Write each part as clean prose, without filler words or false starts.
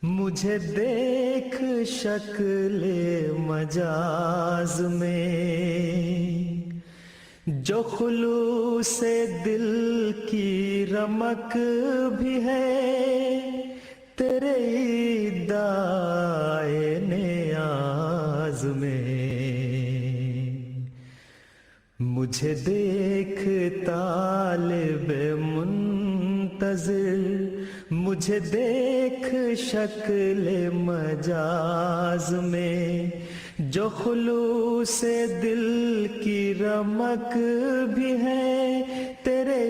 مجھے دیکھ شکل مجاز میں، جو خلوص دل کی رمق بھی ہے تیرے ادعائے نیاز میں۔ مجھے دیکھ طالب منتظر، مجھے دیکھ شکل مجاز میں، جو خلوص دل کی رمق بھی ہے تیرے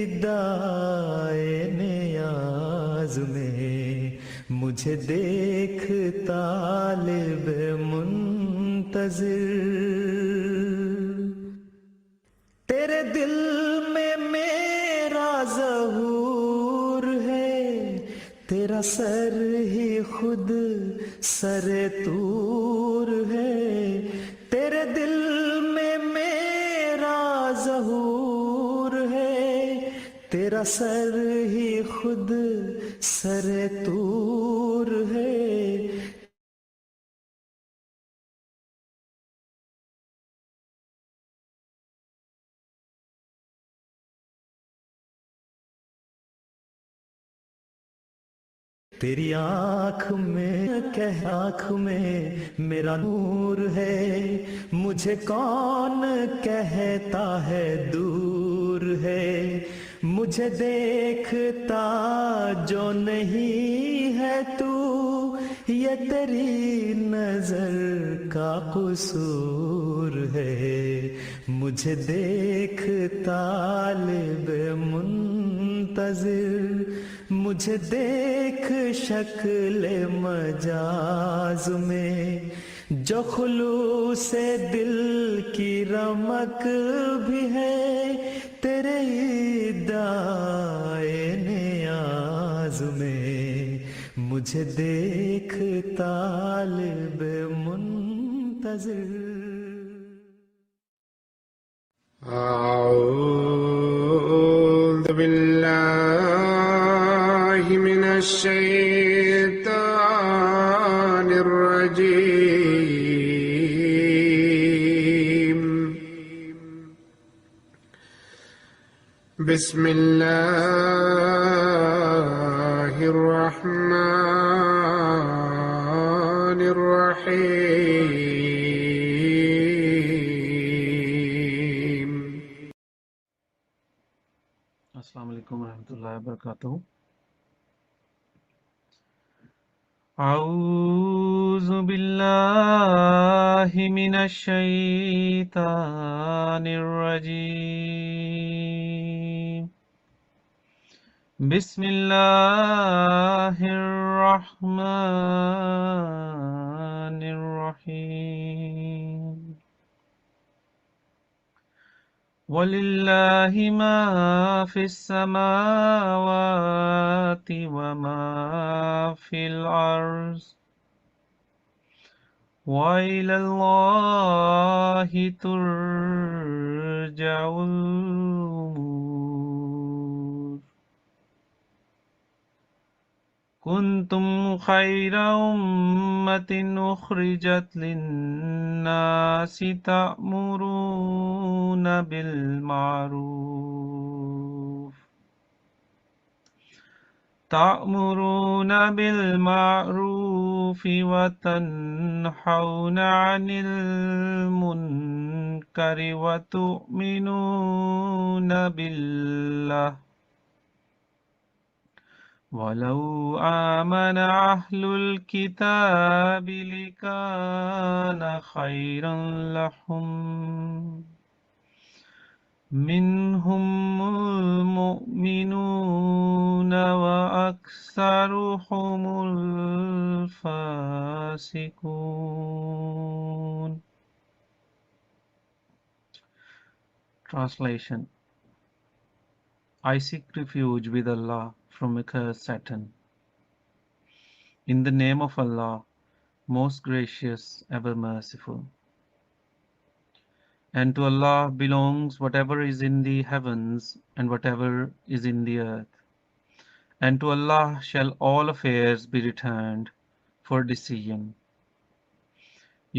ادعائے نیاز میں۔ مجھے دیکھ طالب منتظر، تیرے دل میں میرا ظہور ہے، تیرا سر ہی خود سر طور ہے۔ تیرے دل میں میرا ظہور ہے، تیرا سر ہی خود سر طور ہے۔ تیری آنکھ میں میرا نور ہے، مجھے کون کہتا ہے دور ہے۔ مجھے دیکھتا جو نہیں ہے تو، یہ تیری نظر کا قصور ہے۔ مجھے دیکھ طالب منتظر، مجھے دیکھ شکل مجاز میں، جو خلوص دل کی رمق بھی ہے تیرے ادعائے نیاز میں۔ مجھے دیکھ طالب منتظر۔ أعوذ بالله من الشيطان الرجيم، بسم الله الرحمن الرحيم۔ السلام علیکم ورحمۃ اللہ وبرکاتہ۔ اعوذ باللہ من الشیطان الرجیم، بسم اللہ الرحمن الرحیم۔ وَلِلَّهِ مَا فِي السَّمَاوَاتِ وَمَا فِي الْأَرْضِ وَإِلَى اللَّهِ تُرْجَعُ الْأُمُورُ۔ كُنتُمْ خَيْرَ أُمَّةٍ أُخْرِجَتْ لِلنَّاسِ تَأْمُرُونَ بِالْمَعْرُوفِ وَتَنْحَوْنَ عَنِ الْمُنكَرِ وَتُؤْمِنُونَ بِاللَّهِ، وَلَوْ آمَنَ أَهْلُ الْكِتَابِ لَكَانَ خَيْرًا لَهُمْ، مِنْهُمُ الْمُؤْمِنُونَ وَأَكْثَرُهُمُ الْفَاسِقُونَ۔ Translation: I seek refuge with Allah from accursed Satan. In the name of Allah, most gracious, ever merciful. And to Allah belongs whatever is in the heavens and whatever is in the earth. and to Allah shall all affairs be returned for decision.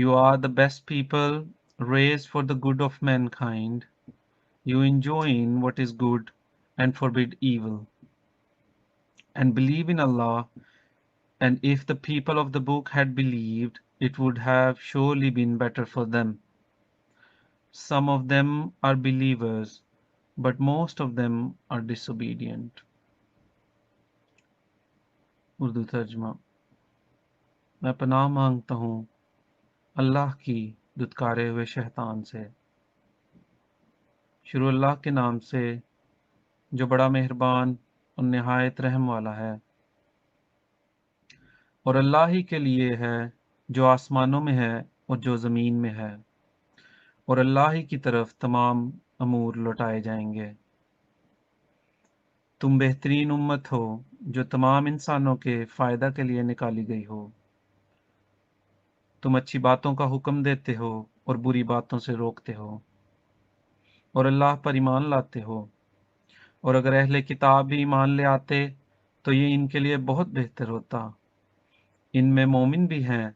You are the best people, raised for the good of mankind. You enjoin what is good and forbid evil, and believe in Allah. And if the people of the book had believed, it would have surely been better for them. Some of them are believers, but most of them are disobedient. Urdu तर्जमा। मैं पनाह मांगता हूँ अल्लाह की दुत्कारे हुए शैतान से। शुरू अल्लाह के नाम से जो बड़ा मेहरबान और निहायत रहम वाला है। और अल्लाह ही के लिए है जो आसमानों में है और जो ज़मीन में है, और अल्लाह ही की तरफ तमाम अमूर लौटाए जाएंगे। तुम बेहतरीन उम्मत हो जो तमाम इंसानों के फ़ायदा के लिए निकाली गई हो। तुम अच्छी बातों का हुक्म देते हो और बुरी बातों से रोकते हो, और अल्लाह पर ईमान लाते हो। और अगर अहले किताब भी ईमान ले आते तो ये इनके लिए बहुत बेहतर होता। इनमें मोमिन भी हैं,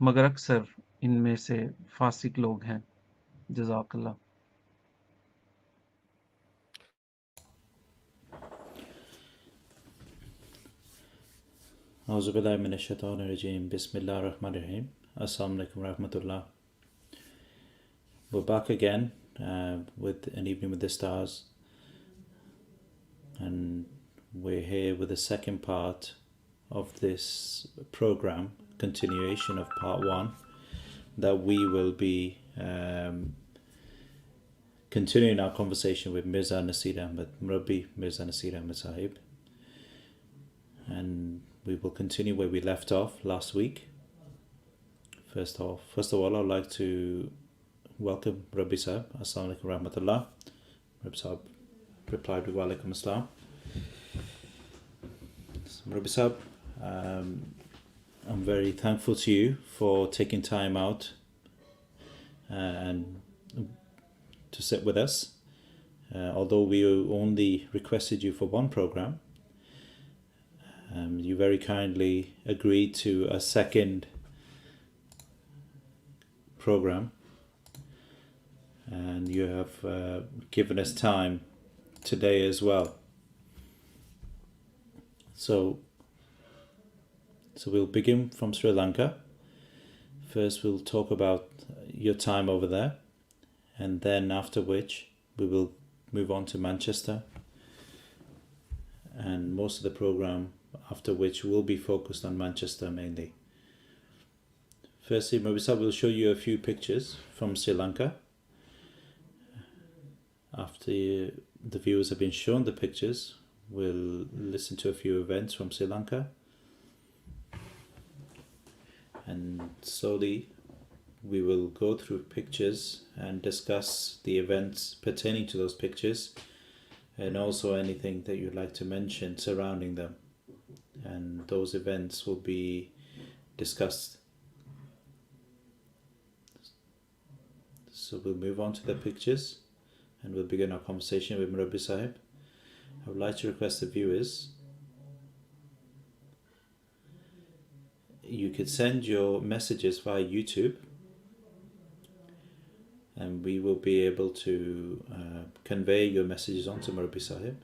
मगर अक्सर इनमें से फासिक लोग हैं। जज़ाकल्लाह। Auzubillahi minash shaitanir rajeem. Bismillahir Rahmanir Rahim. Assalamu alaikum rahmatullah. We're back again with an evening with the stars, and we're here with the second part of this program, continuation of part 1, that we will be continuing our conversation with Mirza Naseer Ahmad, Murabbi Mirza Naseer Ahmad Sahib, and we will continue where we left off last week. First of all, I'd like to welcome Murabbi Sahib. Assalamu alaikum rahmatullah. Murabbi Sahib replied with wa alaikum assalam. Murabbi Sahib, I'm very thankful to you for taking time out and to sit with us. Although we only requested you for one program, you very kindly agreed to a second program, and you have given us time today as well. So we'll begin from Sri Lanka. First we'll talk about your time over there, and then after which we will move on to Manchester, and most of the program after which will be focused on Manchester mainly. Firstly, Mirza will show you a few pictures from Sri Lanka. After the viewers have been shown the pictures, we'll listen to a few events from Sri Lanka, and slowly we will go through pictures and discuss the events pertaining to those pictures, and also anything that you'd like to mention surrounding them, and those events will be discussed. So we'll move on to the pictures and we'll begin our conversation with Murabbi Sahib. I would like to request the viewers, you could send your messages via YouTube, and we will be able to convey your messages onto Murabbi Sahib.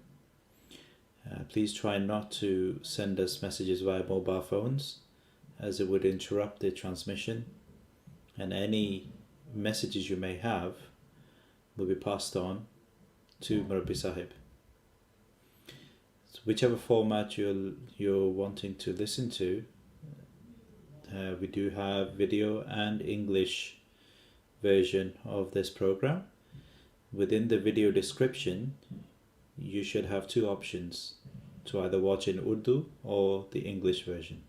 Please try not to send us messages via mobile phones, as it would interrupt the transmission, and any messages you may have will be passed on to Murabbi Sahib. So whichever format you're wanting to listen to, we do have video and English version of this program. Within the video description, you should have two options to either watch in Urdu or the English version.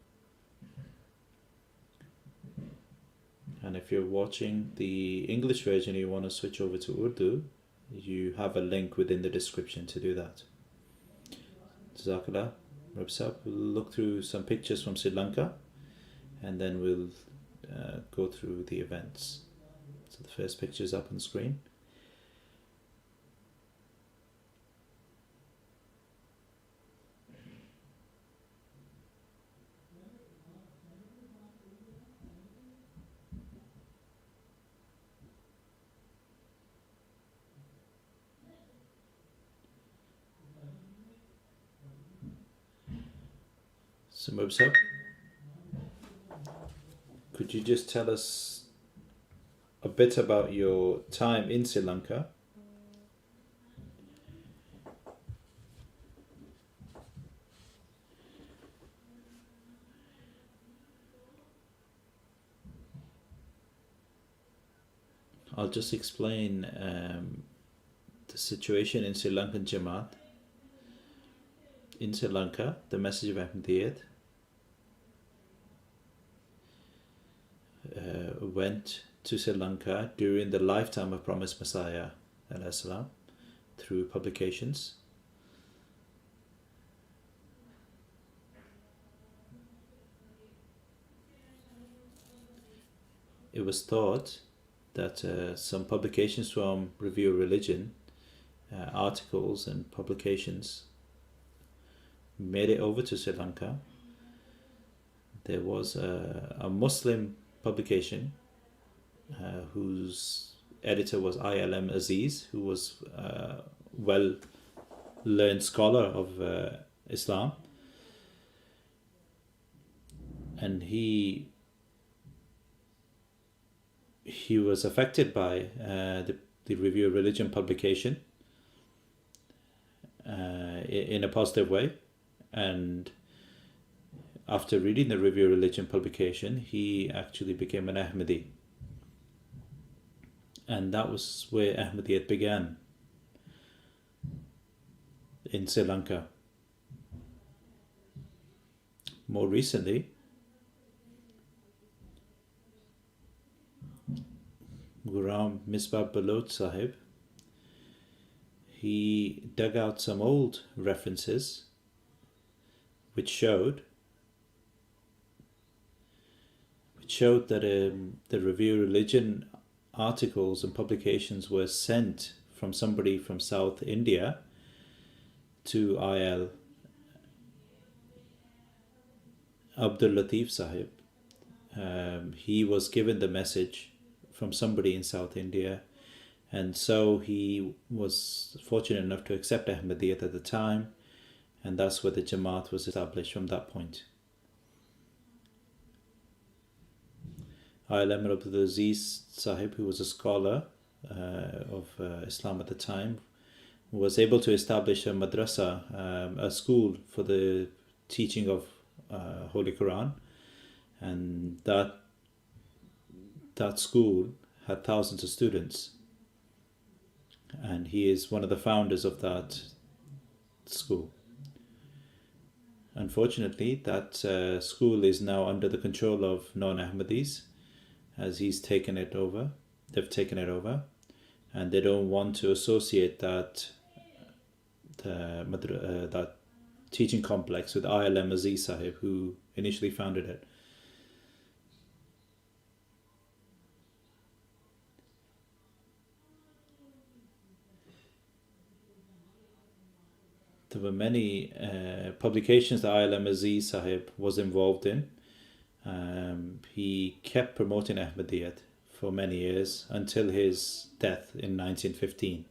And if you're watching the English version and you want to switch over to Urdu, you have a link within the description to do that. Jazakallah. We'll look through some pictures from Sri Lanka, and then we'll go through the events. So the first picture is up on the screen. So Murabbi Sahib, could you just tell us a bit about your time in Sri Lanka? I'll just explain the situation in Sri Lankan Jamaat. In Sri Lanka, the message of Ahmadiyya went to Sri Lanka during the lifetime of Promised Messiah salam, through publications. It was thought that some publications from Review of Religion, articles and publications made it over to Sri Lanka. There was a Muslim publication whose editor was ILM Aziz, who was a well-learned scholar of Islam, and he was affected by the Review of Religion publication in a positive way, and after reading the Review of Religion publication, he actually became an Ahmadi. And that was where Ahmadiyyat began, in Sri Lanka. More recently, Ghuram Misbah Balot Sahib, he dug out some old references which showed that the Review of Religion articles and publications were sent from somebody from South India to IL Abdul Latif Sahib. He was given the message from somebody in South India, and so he was fortunate enough to accept Ahmadiyyat at the time, and that's where the Jamaat was established from that point. Aylam Abdul Aziz Sahib, who was a scholar of Islam at the time, was able to establish a madrasa, a school for the teaching of Holy Quran, and that school had thousands of students, and he is one of the founders of that school. Unfortunately, that school is now under the control of non-Ahmadis, as he's taken it over. They've taken it over, and they don't want to associate that teaching complex with ILM Aziz Sahib, who initially founded it. There were many publications that ILM Aziz Sahib was involved in. He kept promoting Ahmadiyyat for many years until his death in 1915.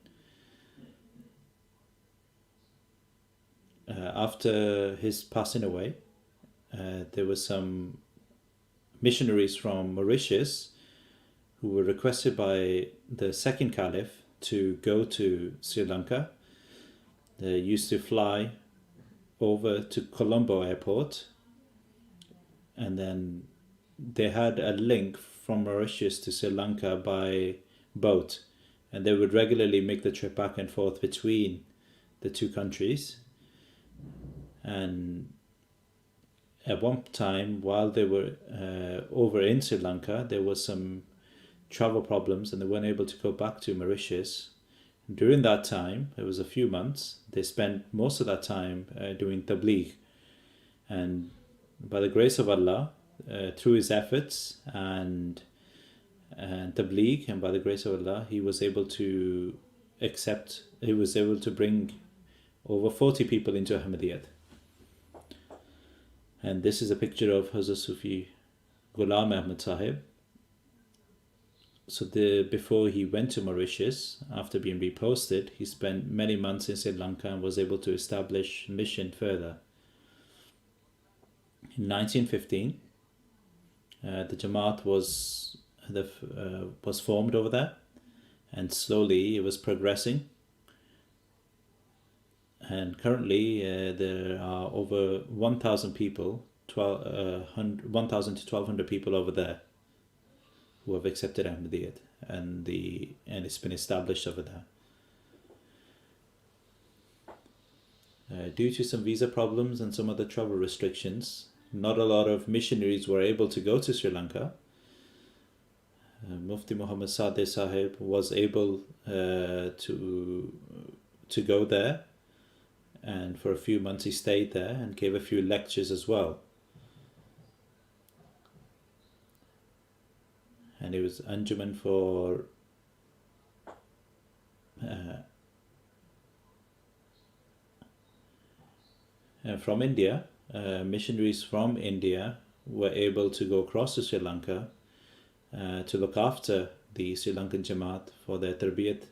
After his passing away, there were some missionaries from Mauritius who were requested by the second caliph to go to Sri Lanka. They used to fly over to Colombo airport, and then they had a link from Mauritius to Sri Lanka by boat, and they would regularly make the trip back and forth between the two countries. And at one time, while they were over in Sri Lanka, there was some travel problems and they weren't able to go back to Mauritius. During that time, it was a few months, they spent most of that time doing tabligh, and by the grace of Allah, through his efforts and tabligh, and by the grace of Allah, he was able to bring over 40 people into Ahmadiyyat. And this is a picture of Hazrat Sufi Ghulam Ahmad Sahib. So before he went to Mauritius, after being reposted, he spent many months in Sri Lanka and was able to establish mission further. In 1915, the Jamaat was formed over there, and slowly it was progressing. And currently there are over 1,000 people, 1,000 to 1,200 people over there who have accepted Ahmadiyya, and it's been established over there. Due to some visa problems and some other travel restrictions, not a lot of missionaries were able to go to Sri Lanka. Mufti Muhammad Sadeh Sahib was able to go there, and for a few months he stayed there and gave a few lectures as well. And it was Anjuman for from India. Missionaries from India were able to go across to Sri Lanka to look after the Sri Lankan Jamaat for their tarbiyat,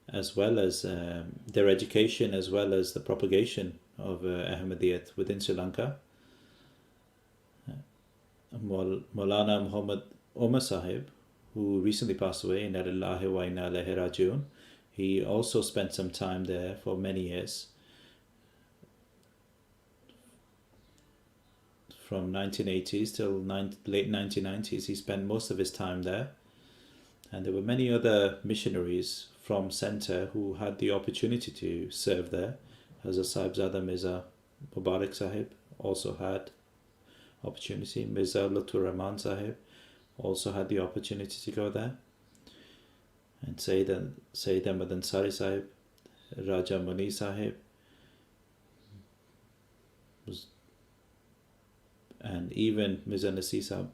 as well as their education, as well as the propagation of Ahmadiyyat within Sri Lanka. Maulana Muhammad Omar Sahib, who recently passed away, Inna lillahi wa inna ilaihi raji'un, he also spent some time there for many years. From 1980s till late 1990s, he spent most of his time there. And there were many other missionaries from Centre who had the opportunity to serve there. Hazrat Sahibzada Mirza Mubarak Sahib also had opportunity. Mirza Lutfur Rahman Sahib also had the opportunity to go there. And Sayyid Ahmad Ansari Sahib, Raja Mani Sahib, and even Mirza Naseer Sahib,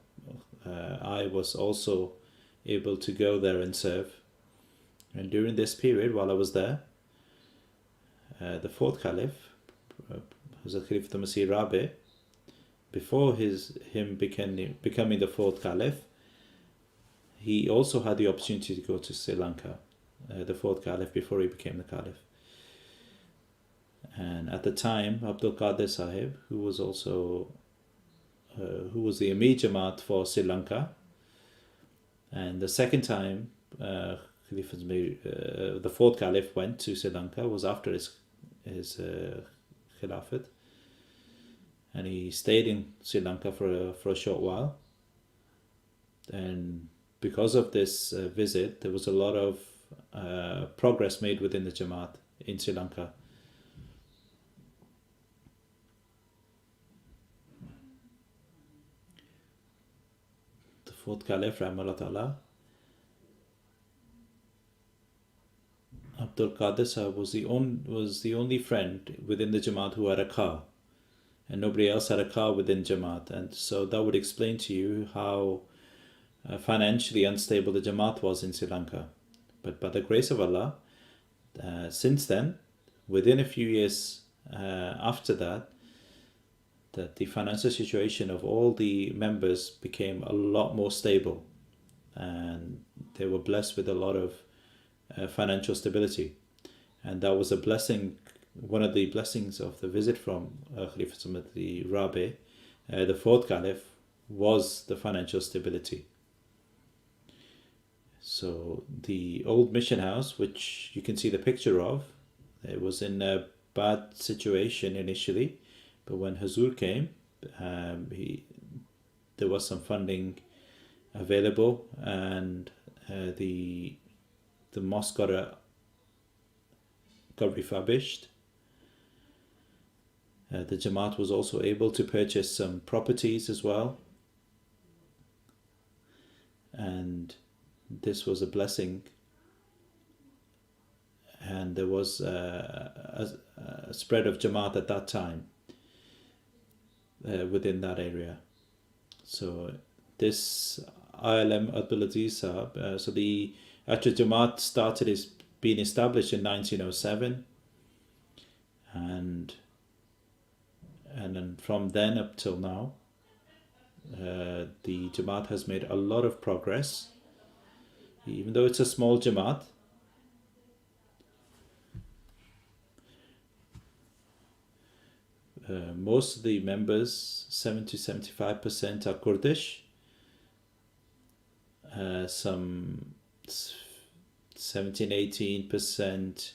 I was also able to go there and serve. And during this period, while I was there, the fourth Caliph, Hazrat Khalifat Masih Rabi, before him becoming the fourth Caliph, he also had the opportunity to go to Sri Lanka, the fourth Caliph, before he became the Caliph. And at the time, Abdul Qadir Sahib, who was the Amir Jamaat for Sri Lanka, and the second time the fourth Caliph went to Sri Lanka was after his Khilafat, and he stayed in Sri Lanka for a short while. And because of this visit, there was a lot of progress made within the Jamaat in Sri Lanka. The fourth Caliph, Rahimahullah Ta'ala, Abdul Qadir Sahib was the only friend within the Jamaat who had a car, and nobody else had a car within Jamaat. And so that would explain to you how financially unstable the Jamaat was in Sri Lanka. But by the grace of Allah, since then, within a few years after that the financial situation of all the members became a lot more stable, and they were blessed with a lot of financial stability. And that was a blessing, one of the blessings of the visit from Khalifat Masih Rabi, the fourth Caliph, was the financial stability. So the old mission house, which you can see the picture of, it was in a bad situation initially, but when Hazur came, there was some funding available, and the mosque got refurbished. The Jamaat was also able to purchase some properties as well, and this was a blessing. And there was a spread of Jamaat at that time within that area. So this ILM Abdul Aziz Sahib, so the actual Jamaat started being established in 1907, and then from then up till now, the Jamaat has made a lot of progress. Even though it's a small Jamaat, most of the members, 70 to 75%, are Kurdish. Some 17-18%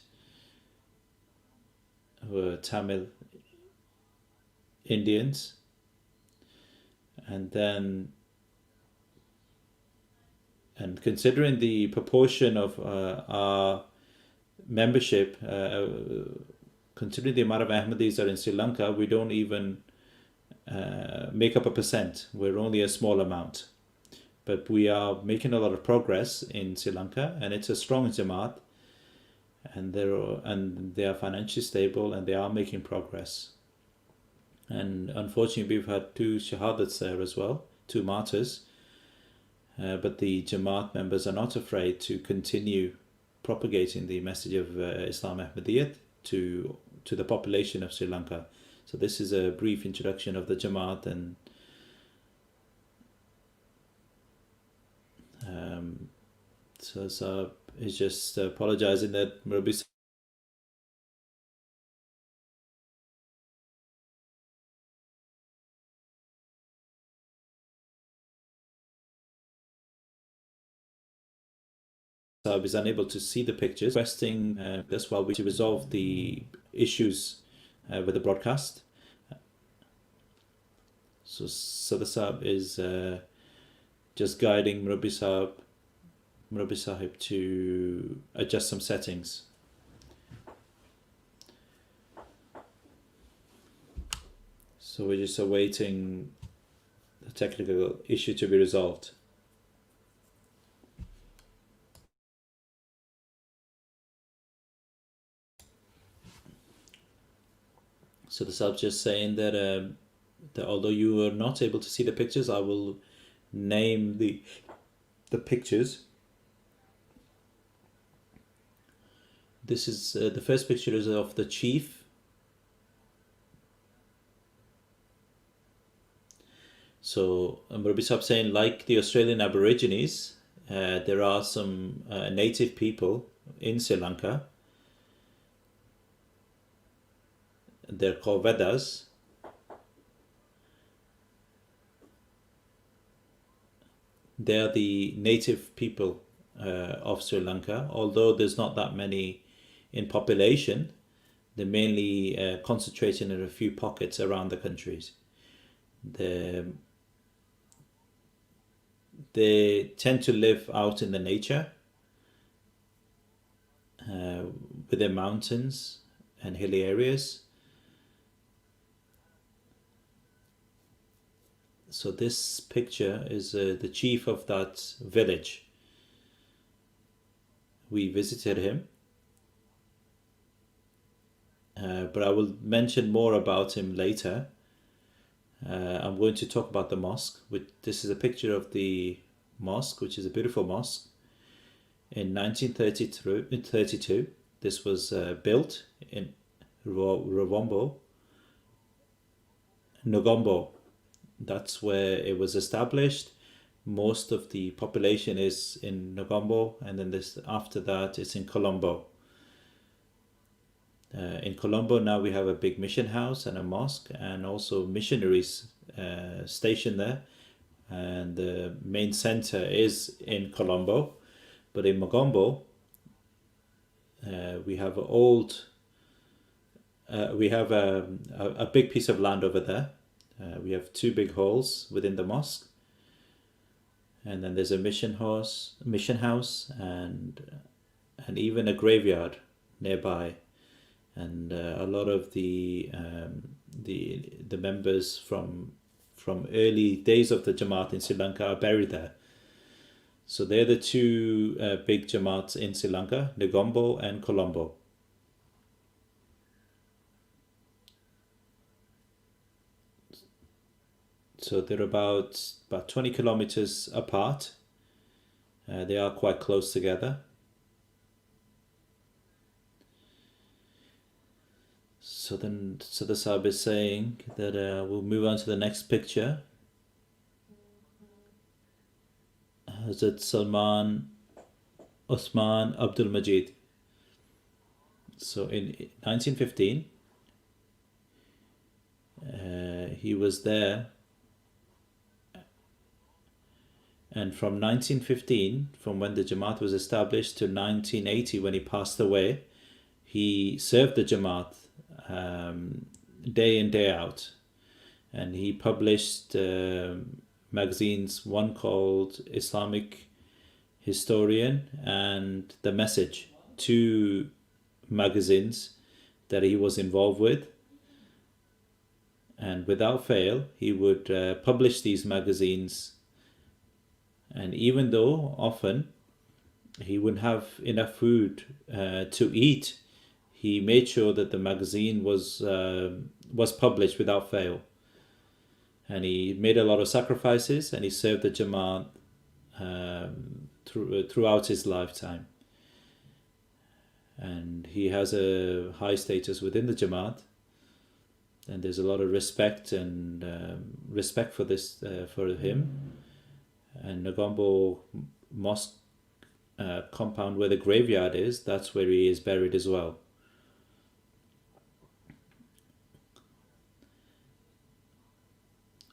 were Tamil Indians, and considering the proportion of our membership, considering the amount of Ahmadis that are in Sri Lanka, we don't even make up a percent. We're only a small amount. But we are making a lot of progress in Sri Lanka, and it's a strong Jamaat, and they are financially stable, and they are making progress. And unfortunately, we've had 2 shahadats there as well, 2 martyrs. But the Jamaat members are not afraid to continue propagating the message of Islam Ahmadiyya to the population of Sri Lanka. So this is a brief introduction of the Jamaat, and so is just apologizing that Murabbi Sahib is unable to see the pictures, requesting this while we resolve the issues with the broadcast. So the Sahib is just guiding Murabbi Sahib to adjust some settings. So we're just awaiting the technical issue to be resolved. So the Sahib just saying that although you are not able to see the pictures, I will name the pictures. This is the first picture is of the chief. So Murabbi Sahib saying, like the Australian Aborigines, there are some native people in Sri Lanka. They're called Vedas. They are the native people of Sri Lanka. Although there's not that many in population, they're mainly concentrated in a few pockets around the countries. They tend to live out in the nature, with their mountains and hilly areas. So this picture is the chief of that village. We visited him, but I will mention more about him later. I'm going to talk about the mosque. This is a picture of the mosque, which is a beautiful mosque. In 1932, this was built in Nogombo. That's where it was established. Most of the population is in Nogombo, and then after that it's in Colombo. In Colombo now we have a big mission house and a mosque, and also missionaries stationed there. And the main center is in Colombo, but in Mogombo we have a big piece of land over there. We have 2 big halls within the mosque, and then there's a mission house, and even a graveyard nearby. And a lot of the members from early days of the Jamaat in Sri Lanka are buried there. So they're the 2 big Jamaats in Sri Lanka, Negombo and Colombo. So they're about 20 kilometers apart. They are quite close together. So the Sahib is saying that we'll move on to the next picture. Hazrat Salman Osman Abdul Majid. So in 1915, he was there, and from 1915, from when the Jamaat was established, to 1980 when he passed away, he served the Jamaat day in, day out. And he published magazines, one called Islamic Historian and The Message, two magazines that he was involved with. And without fail, he would publish these magazines. And even though often he wouldn't have enough food to eat, he made sure that the magazine was published without fail. And he made a lot of sacrifices, and he served the Jamaat throughout his lifetime. And he has a high status within the Jamaat, and there's a lot of respect and respect for this for him. And Negombo Mosque compound, where the graveyard is, that's where he is buried as well.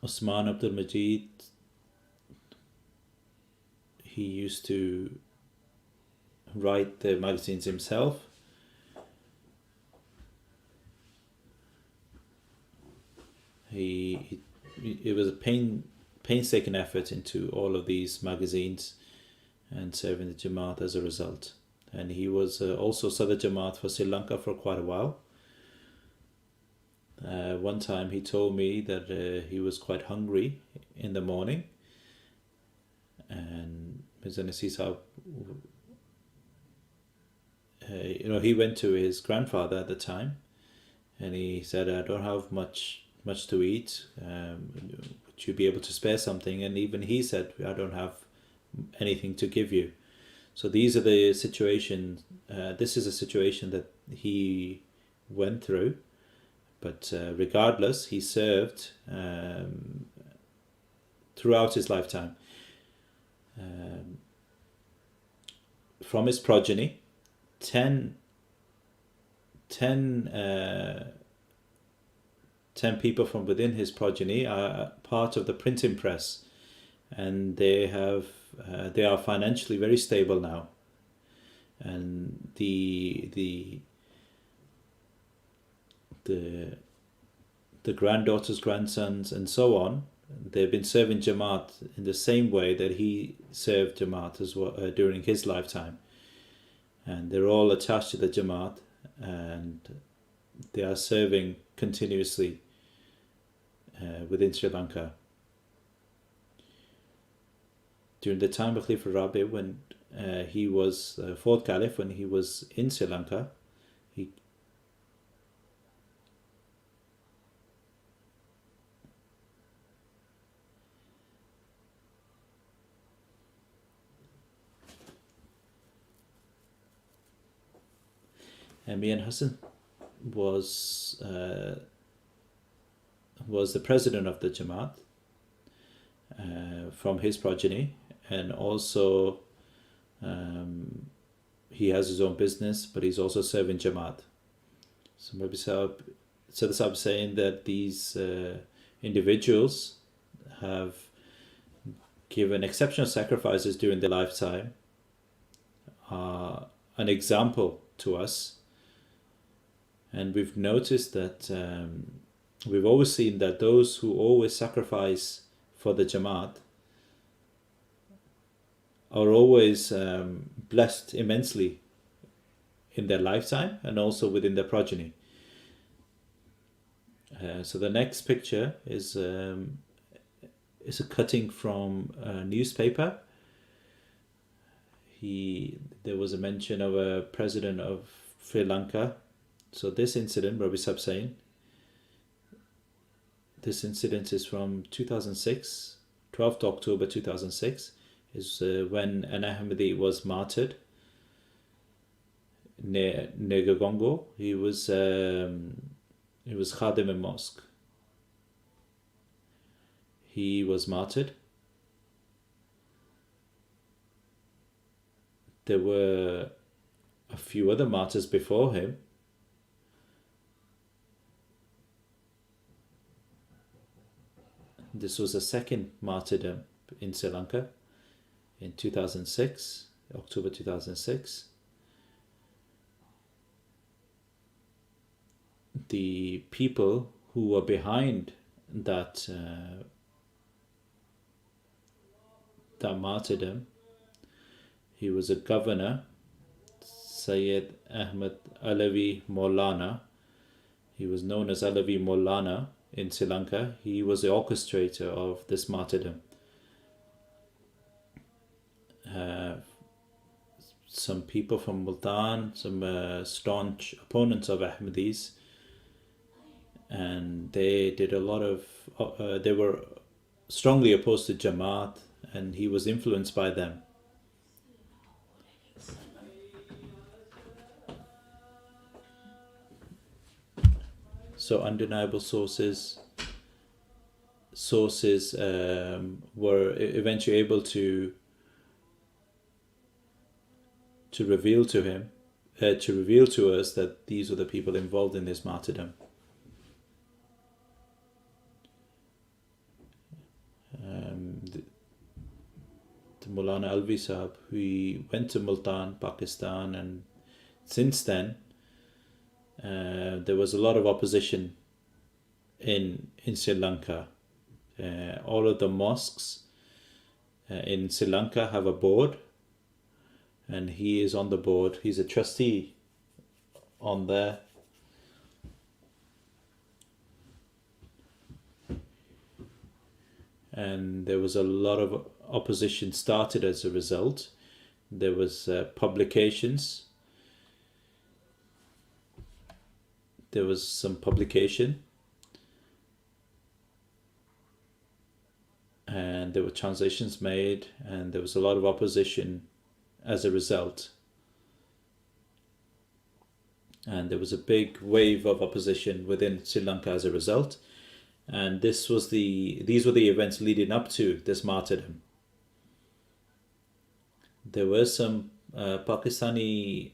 Osman Abdul Majid, he used to write the magazines himself. It was a painstaking effort into all of these magazines and serving the Jamaat as a result. And he was also Sadr Jamaat for Sri Lanka for quite a while. One time he told me that he was quite hungry in the morning, and Mirza Naseer Sahib, he went to his grandfather at the time, and he said, "I don't have much to eat. Would you be able to spare something?" And even he said, "I don't have anything to give you." So these are the situations. This is a situation that he went through. But regardless, he served throughout his lifetime. From his progeny, 10 people from within his progeny are part of the printing press, and they are financially very stable now. And the granddaughters, grandsons, and so on, they've been serving Jamaat in the same way that he served Jamaat as well during his lifetime. And they're all attached to the Jamaat, and they are serving continuously within Sri Lanka. During the time of Khalifa Murabbi, when he was fourth caliph, when he was in Sri Lanka, Mian Hassan was the president of the Jamaat from his progeny, and also he has his own business, but he's also serving Jamaat. So Murabbi Sahib saying that these individuals have given exceptional sacrifices during their lifetime, are an example to us. And we've noticed that we've always seen that those who always sacrifice for the Jamaat are always blessed immensely in their lifetime and also within their progeny. So the next picture is a cutting from a newspaper. There was a mention of a president of Sri Lanka. So this incident, Murabbi Sahib saying, this incident is from 2006, 12th October 2006, is when an Ahmadi was martyred near Gagongo. He was Khadim in mosque. He was martyred. There were a few other martyrs before him. This was the second martyrdom in Sri Lanka in 2006, October 2006. The people who were behind that martyrdom, he was a governor, Sayyid Ahmad Alavi Maulana. He was known as Alavi Maulana in Sri Lanka. He was the orchestrator of this martyrdom. Some people from Multan, some staunch opponents of Ahmadis, and they did a lot of, they were strongly opposed to Jamaat, and he was influenced by them. So undeniable sources were eventually able to reveal to him, to reveal to us that these were the people involved in this martyrdom. The Maulana Alvi Sahib, he went to Multan, Pakistan, and since then there was a lot of opposition in Sri Lanka. All of the mosques in Sri Lanka have a board, and he is on the board. He's a trustee on there. And there was a lot of opposition started as a result. There was publications. There was some publication, and there were translations made, and there was a lot of opposition as a result. And there was a big wave of opposition within Sri Lanka as a result. And these were the events leading up to this martyrdom. There were some Pakistani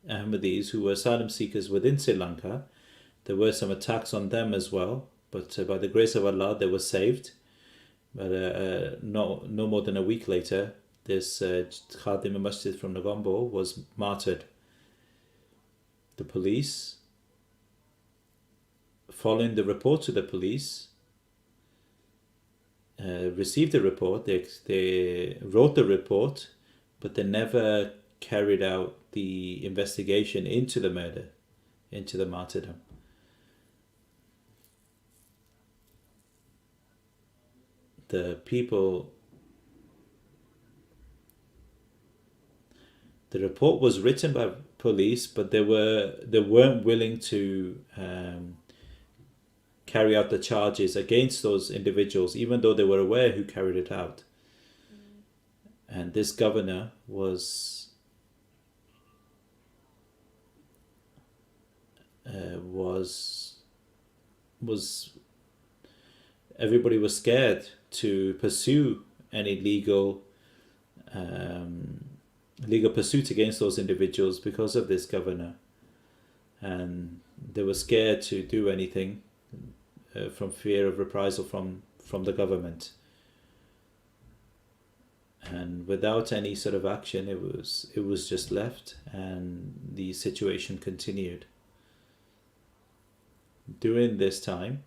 Ahmadis who were asylum seekers within Sri Lanka. There were some attacks on them as well, but by the grace of Allah, they were saved. But no more than a week later, this Khadim Masjid from Negombo was martyred. The police, following the report to the police, received the report. They wrote the report, but they never carried out the investigation into the murder, into the martyrdom. The report was written by police, but they weren't willing to carry out the charges against those individuals, even though they were aware who carried it out. And this governor was everybody was scared to pursue any legal pursuit against those individuals because of this governor, and they were scared to do anything from fear of reprisal from the government. And without any sort of action, it was just left, and the situation continued. During this time,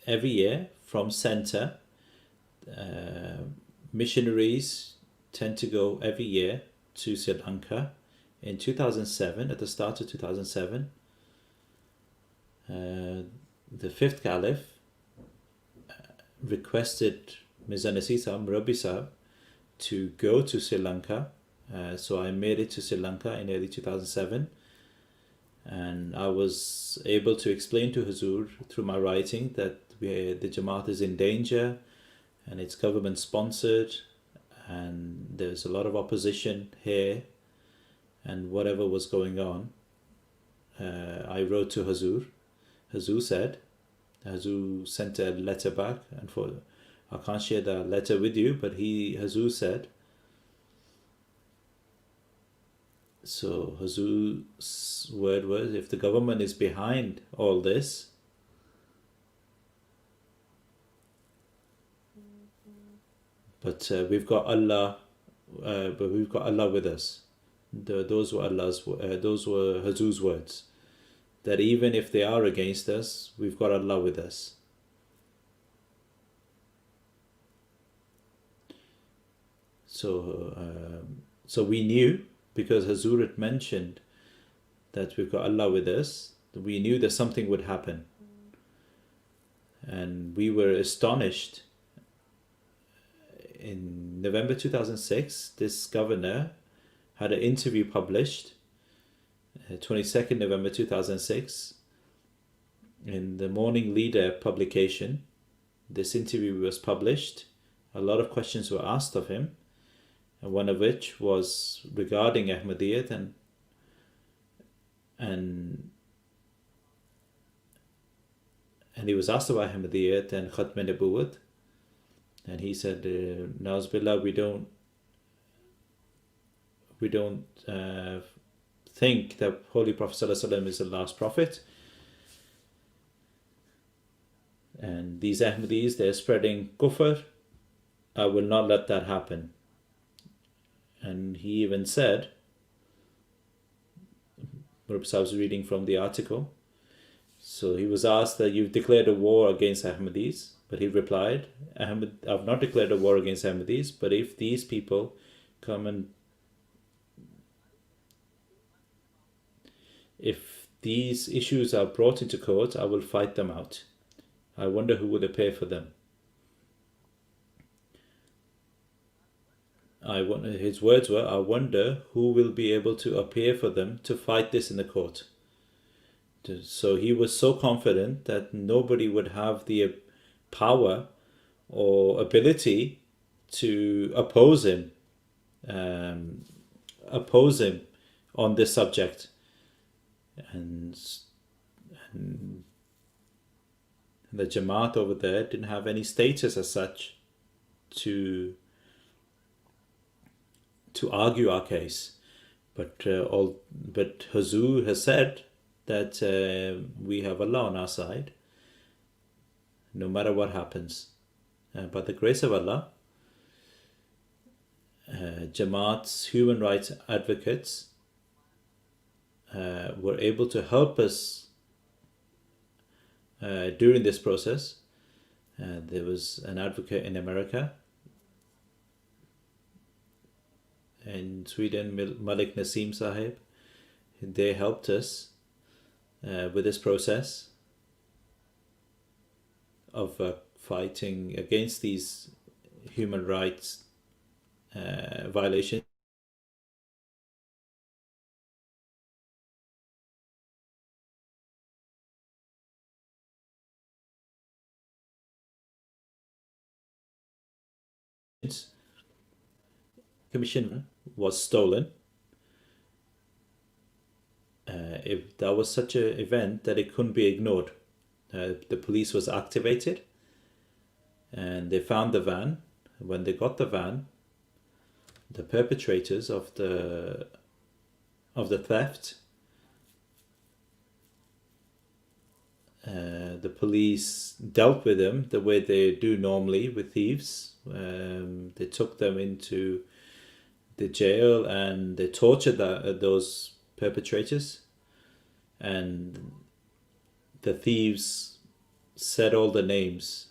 every year from center, missionaries tend to go every year to Sri Lanka. In 2007, at the start of 2007, the fifth caliph requested Mirza Naseer Murabbi to go to Sri Lanka. So I made it to Sri Lanka in early 2007, and I was able to explain to Huzur through my writing that the Jamaat is in danger and it's government sponsored, and there's a lot of opposition here, and whatever was going on, I wrote to Huzur. Huzur sent a letter back, and I can't share the letter with you, but Huzur said, So Hazur's word was, if the government is behind all this, but we've got Allah with us. Those were Hazur's words. That even if they are against us, we've got Allah with us. So we knew, because Hazur had mentioned that we've got Allah with us, we knew that something would happen. And we were astonished. In November 2006, this governor had an interview published, 22nd November 2006, in the Morning Leader publication. This interview was published. A lot of questions were asked of him, and one of which was regarding Ahmadiyya, and he was asked about Ahmadiyya and Khatm Nabuwwat, and he said, Na'uz Billah, we don't think that Holy Prophet ﷺ is the last prophet, and these Ahmadis, they're spreading kufr. I will not let that happen. And he even said, Murabbi Sahib was reading from the article, so he was asked that you've declared a war against Ahmadis, but he replied, I've not declared a war against Ahmadis, but if these people come and if these issues are brought into court, I will fight them out. I wonder who will appear for them. His words were, I wonder who will be able to appear for them to fight this in the court. So he was so confident that nobody would have the power or ability to oppose him on this subject. And the Jamaat over there didn't have any status as such to argue our case, but Hazur has said that we have Allah on our side, no matter what happens. By the grace of Allah, Jamaat's human rights advocates were able to help us during this process. There was an advocate in America, in Sweden, Malik Naseem Sahib. They helped us with this process of fighting against these human rights violations. Commission was stolen. If that was such an event that it couldn't be ignored. The police was activated and they found the van. When they got the van, the perpetrators of the theft, the police dealt with them the way they do normally with thieves. They took them into the jail and they tortured those perpetrators, and the thieves said all the names,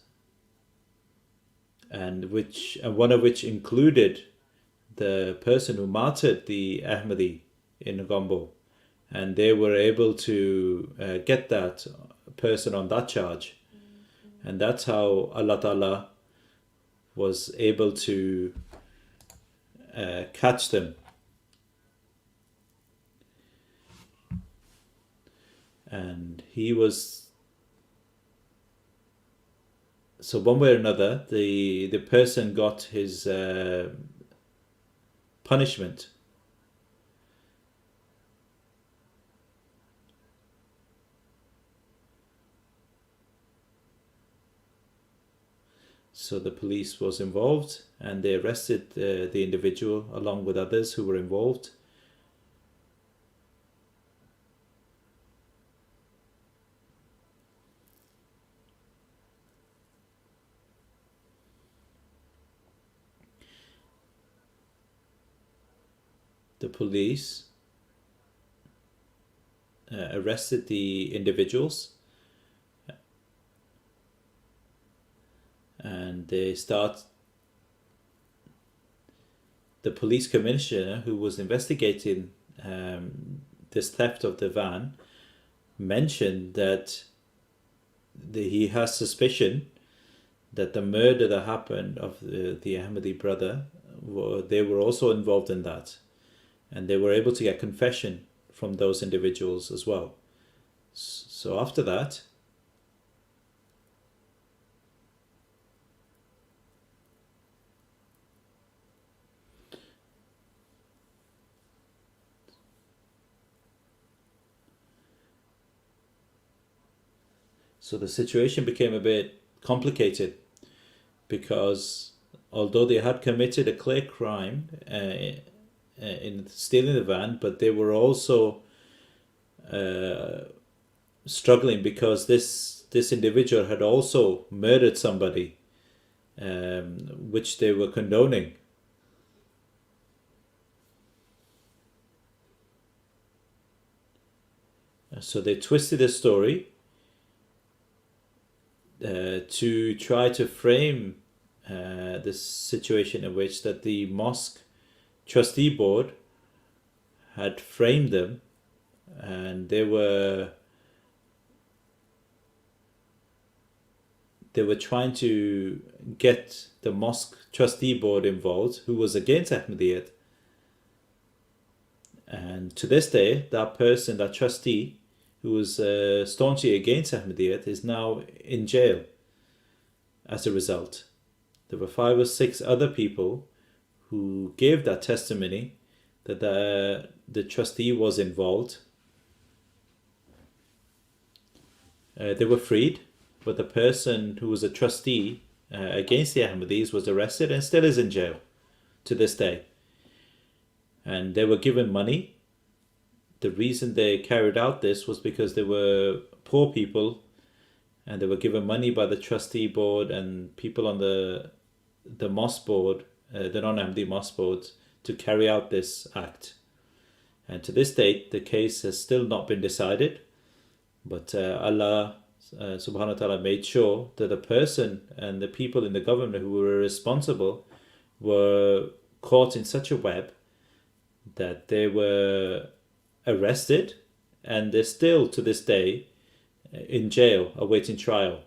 and one of which included the person who martyred the Ahmadi in Gombo, and they were able to get that person on that charge, and that's how Allah Ta'ala was able to catch them. And he was, so one way or another, the person got his punishment. So the police was involved and they arrested the individual along with others who were involved. the police arrested the individuals, and the police commissioner who was investigating this theft of the van mentioned that he has suspicion that the murder that happened of the Ahmadi brother, they were also involved in that, and they were able to get confession from those individuals as well. So after that, so the situation became a bit complicated, because although they had committed a clear crime in stealing the van, but they were also struggling because this individual had also murdered somebody, which they were condoning. So they twisted the story to try to frame this situation in which that the mosque trustee board had framed them, and they were trying to get the mosque trustee board involved, who was against Ahmadiyyat. And to this day, that person, that trustee, who was staunchly against Ahmadiyyat, is now in jail as a result. There were 5 or 6 other people who gave that testimony that the trustee was involved. They were freed, but the person who was a trustee against the Ahmadis was arrested and still is in jail to this day. And they were given money. The reason they carried out this was because they were poor people, and they were given money by the trustee board and people on the mosque board, the non-Ahmadi mosque board, to carry out this act. And to this date, the case has still not been decided, but Allah subhanahu wa ta'ala made sure that the person and the people in the government who were responsible were caught in such a web that they were arrested, and they're still to this day in jail awaiting trial.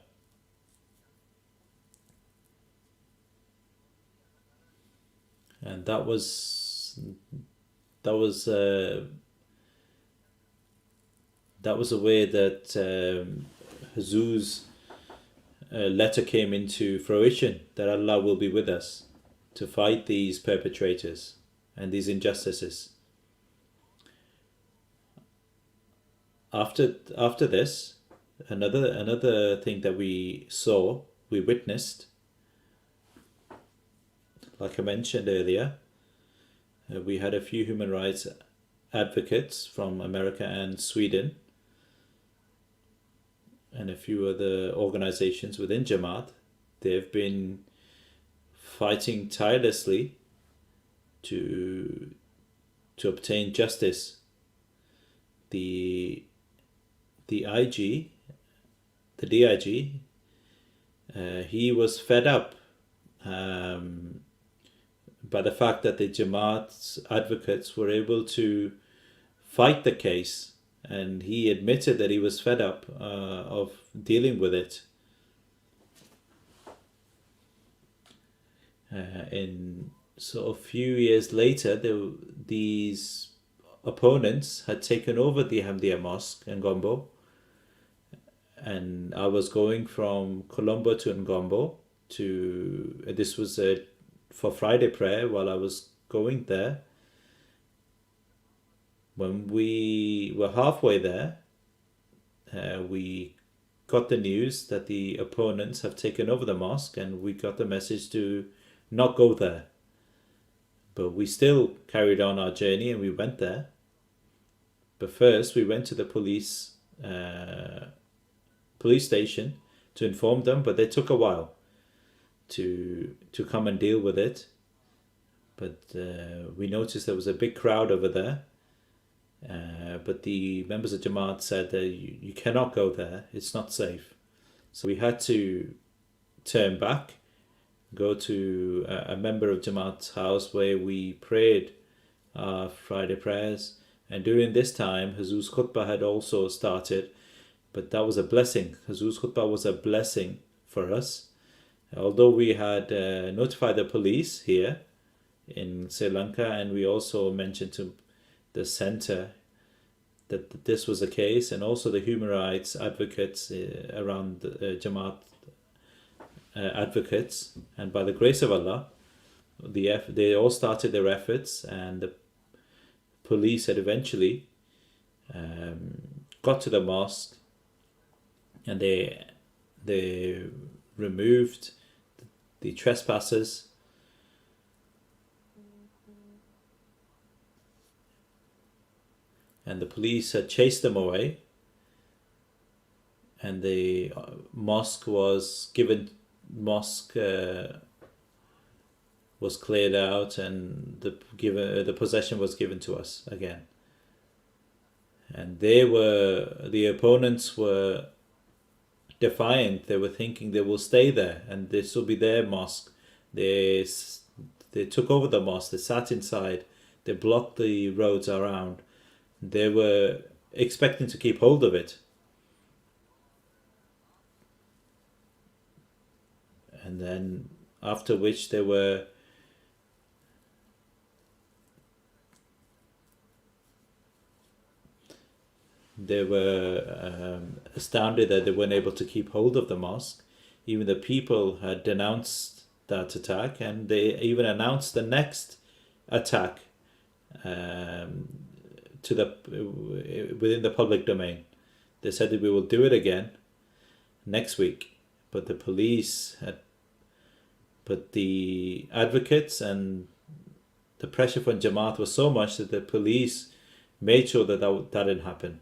And that was a way that Huzzur's letter came into fruition, that Allah will be with us to fight these perpetrators and these injustices. After this, another thing that we witnessed, like I mentioned earlier, we had a few human rights advocates from America and Sweden, and a few other organizations within Jamaat. They've been fighting tirelessly to obtain justice. The DIG, he was fed up by the fact that the Jamaat's advocates were able to fight the case, and he admitted that he was fed up of dealing with it. And so a few years later, these opponents had taken over the Ahmadiyya mosque in Ngombo, and I was going from Colombo to Ngombo this was for Friday prayer. While I was going there, when we were halfway there, we got the news that the opponents have taken over the mosque, and we got the message to not go there. But we still carried on our journey, and we went there. But first we went to the police station to inform them, but they took a while to come and deal with it. but we noticed there was a big crowd over there. But the members of Jamaat said that you cannot go there, it's not safe. So we had to turn back, go to a member of Jamaat's house where we prayed our Friday prayers. And during this time, Huzur's khutbah had also started, but that was a blessing. Huzur's khutbah was a blessing for us. Although we had notified the police here in Sri Lanka, and we also mentioned to the center that this was the case, and also the human rights advocates around Jamaat advocates, and by the grace of Allah, they all started their efforts, and the police had eventually got to the mosque, and they removed the trespassers. And the police had chased them away, and the mosque was cleared out, and the possession was given to us again. And the opponents were defiant. They were thinking they will stay there and this will be their mosque. They took over the mosque. They sat inside. They blocked the roads around. They were expecting to keep hold of it. And then after which they were astounded that they weren't able to keep hold of the mosque. Even the people had denounced that attack, and they even announced the next attack within the public domain. They said that we will do it again next week, but the police but the advocates and the pressure from Jamaat was so much that the police made sure that that didn't happen.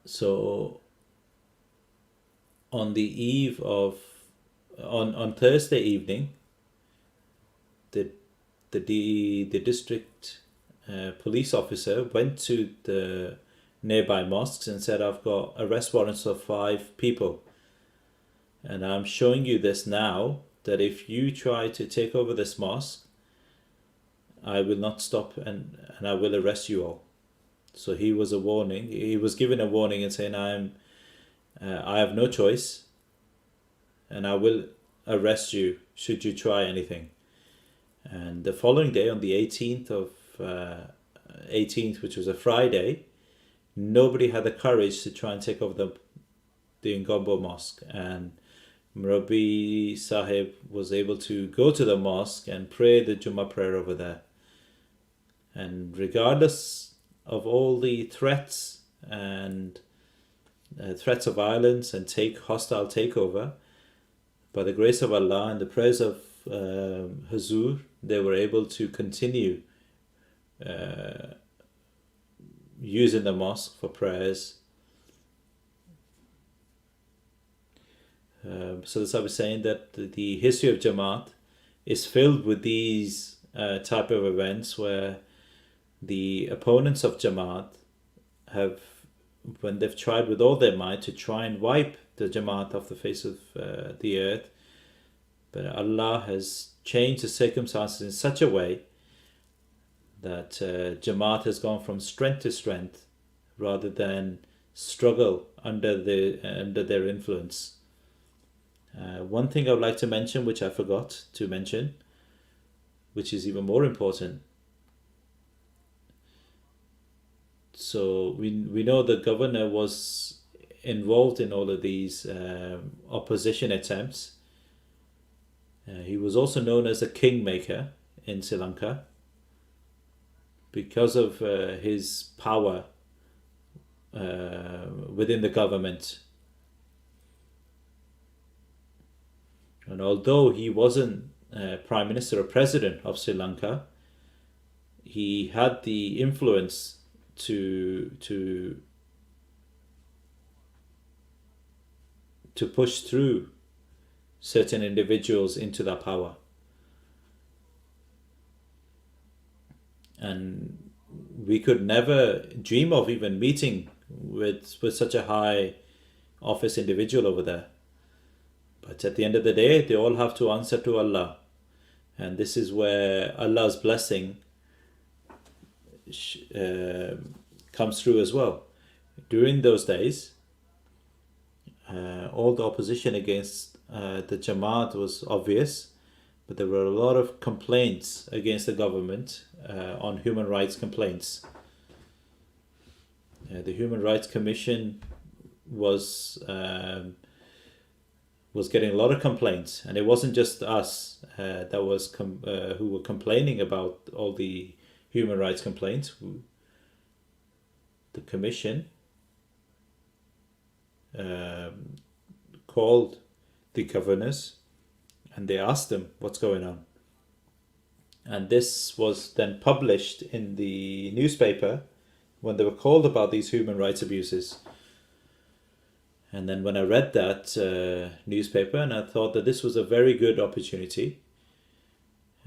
So on the eve of on Thursday evening, the district police officer went to the nearby mosques and said, I've got arrest warrants of 5 people, and I'm showing you this now, that if you try to take over this mosque, I will not stop and I will arrest you all. So he was given a warning and saying, I have no choice and I will arrest you should you try anything. And the following day, on the 18th, which was a Friday, nobody had the courage to try and take over the Ngombo Mosque. And Murabbi Sahib was able to go to the mosque and pray the Jummah prayer over there. And regardless of all the threats and threats of violence and hostile takeover, by the grace of Allah and the prayers of Huzur, they were able to continue using the mosque for prayers. So that's why I was saying that the history of Jamaat is filled with these type of events where the opponents of Jamaat have, when they've tried with all their might to try and wipe the Jamaat off the face of the earth, but Allah has changed the circumstances in such a way that Jamaat has gone from strength to strength rather than struggle under their influence. One thing I would like to mention, which I forgot to mention, which is even more important. So we know the governor was involved in all of these opposition attempts. He was also known as a kingmaker in Sri Lanka because of his power within the government. And although he wasn't Prime Minister or President of Sri Lanka, he had the influence to push through certain individuals into that power. And we could never dream of even meeting with such a high office individual over there. But at the end of the day, they all have to answer to Allah. And this is where Allah's blessing comes through as well. During those days, all the opposition against the Jamaat was obvious, but there were a lot of complaints against the government on human rights complaints. The Human Rights Commission was getting a lot of complaints, and it wasn't just us that was who were complaining about all the human rights complaints. The commission called the governors and they asked them what's going on. And this was then published in the newspaper when they were called about these human rights abuses. And then when I read that newspaper, and I thought that this was a very good opportunity,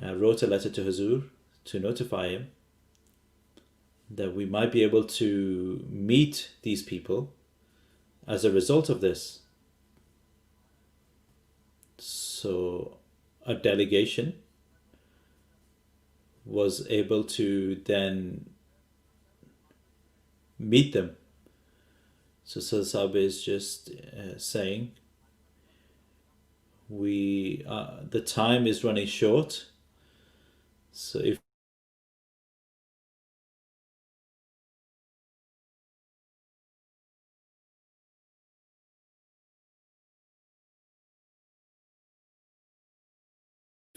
I wrote a letter to Hazur to notify him that we might be able to meet these people as a result of this. So a delegation was able to then meet them. So Sahib is just saying, the time is running short. So if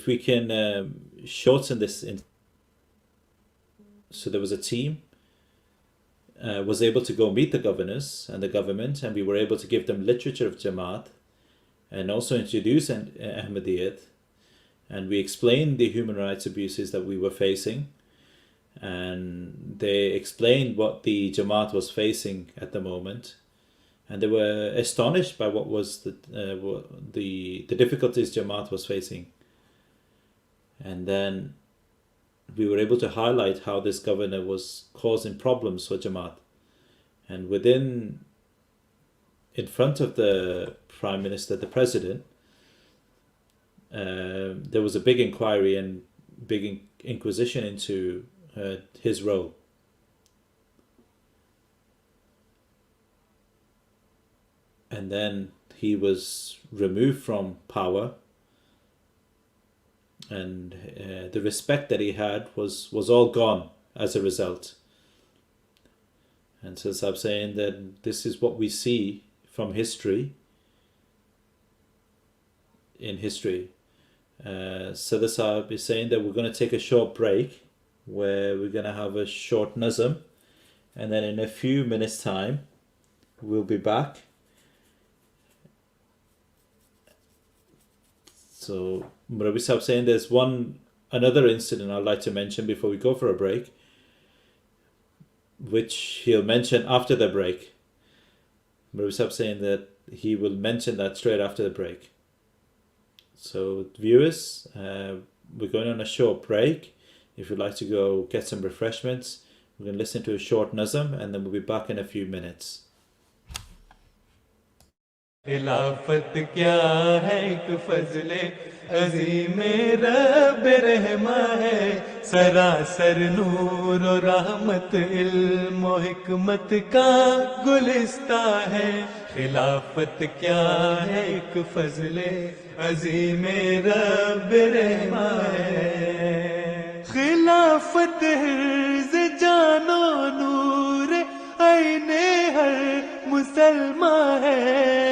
we can shorten this so there was a team was able to go meet the governors and the government, and we were able to give them literature of Jamaat and also introduce Ahmadiyya, and we explained the human rights abuses that we were facing, and they explained what the Jamaat was facing at the moment, and they were astonished by what was the difficulties Jamaat was facing. And then we were able to highlight how this governor was causing problems for Jamaat. And in front of the Prime Minister, the President, there was a big inquiry and big inquisition into his role. And then he was removed from power, and the respect that he had was all gone as a result. And so I'm saying that this is what we see from history. In history, Sadr Sahib is saying that we're going to take a short break, where we're going to have a short nazm, and then in a few minutes' time we'll be back. So Murabbi Sahib saying there's another incident I'd like to mention before we go for a break, which he'll mention after the break. Murabbi Sahib saying that he will mention that straight after the break. So viewers, we're going on a short break. If you'd like to go get some refreshments, we're going to listen to a short nazm, and then we'll be back in a few minutes. खिलाफत क्या है एक फजले अज़ीम रब रहमा है सरासर नूर और रहमत इल्म और हिकमत का गुलिस्ता है खिलाफत क्या है एक फजले अज़ीम रब रहमा है खिलाफत हिर्ज़ जानो नूर आईने हर मुसलमान है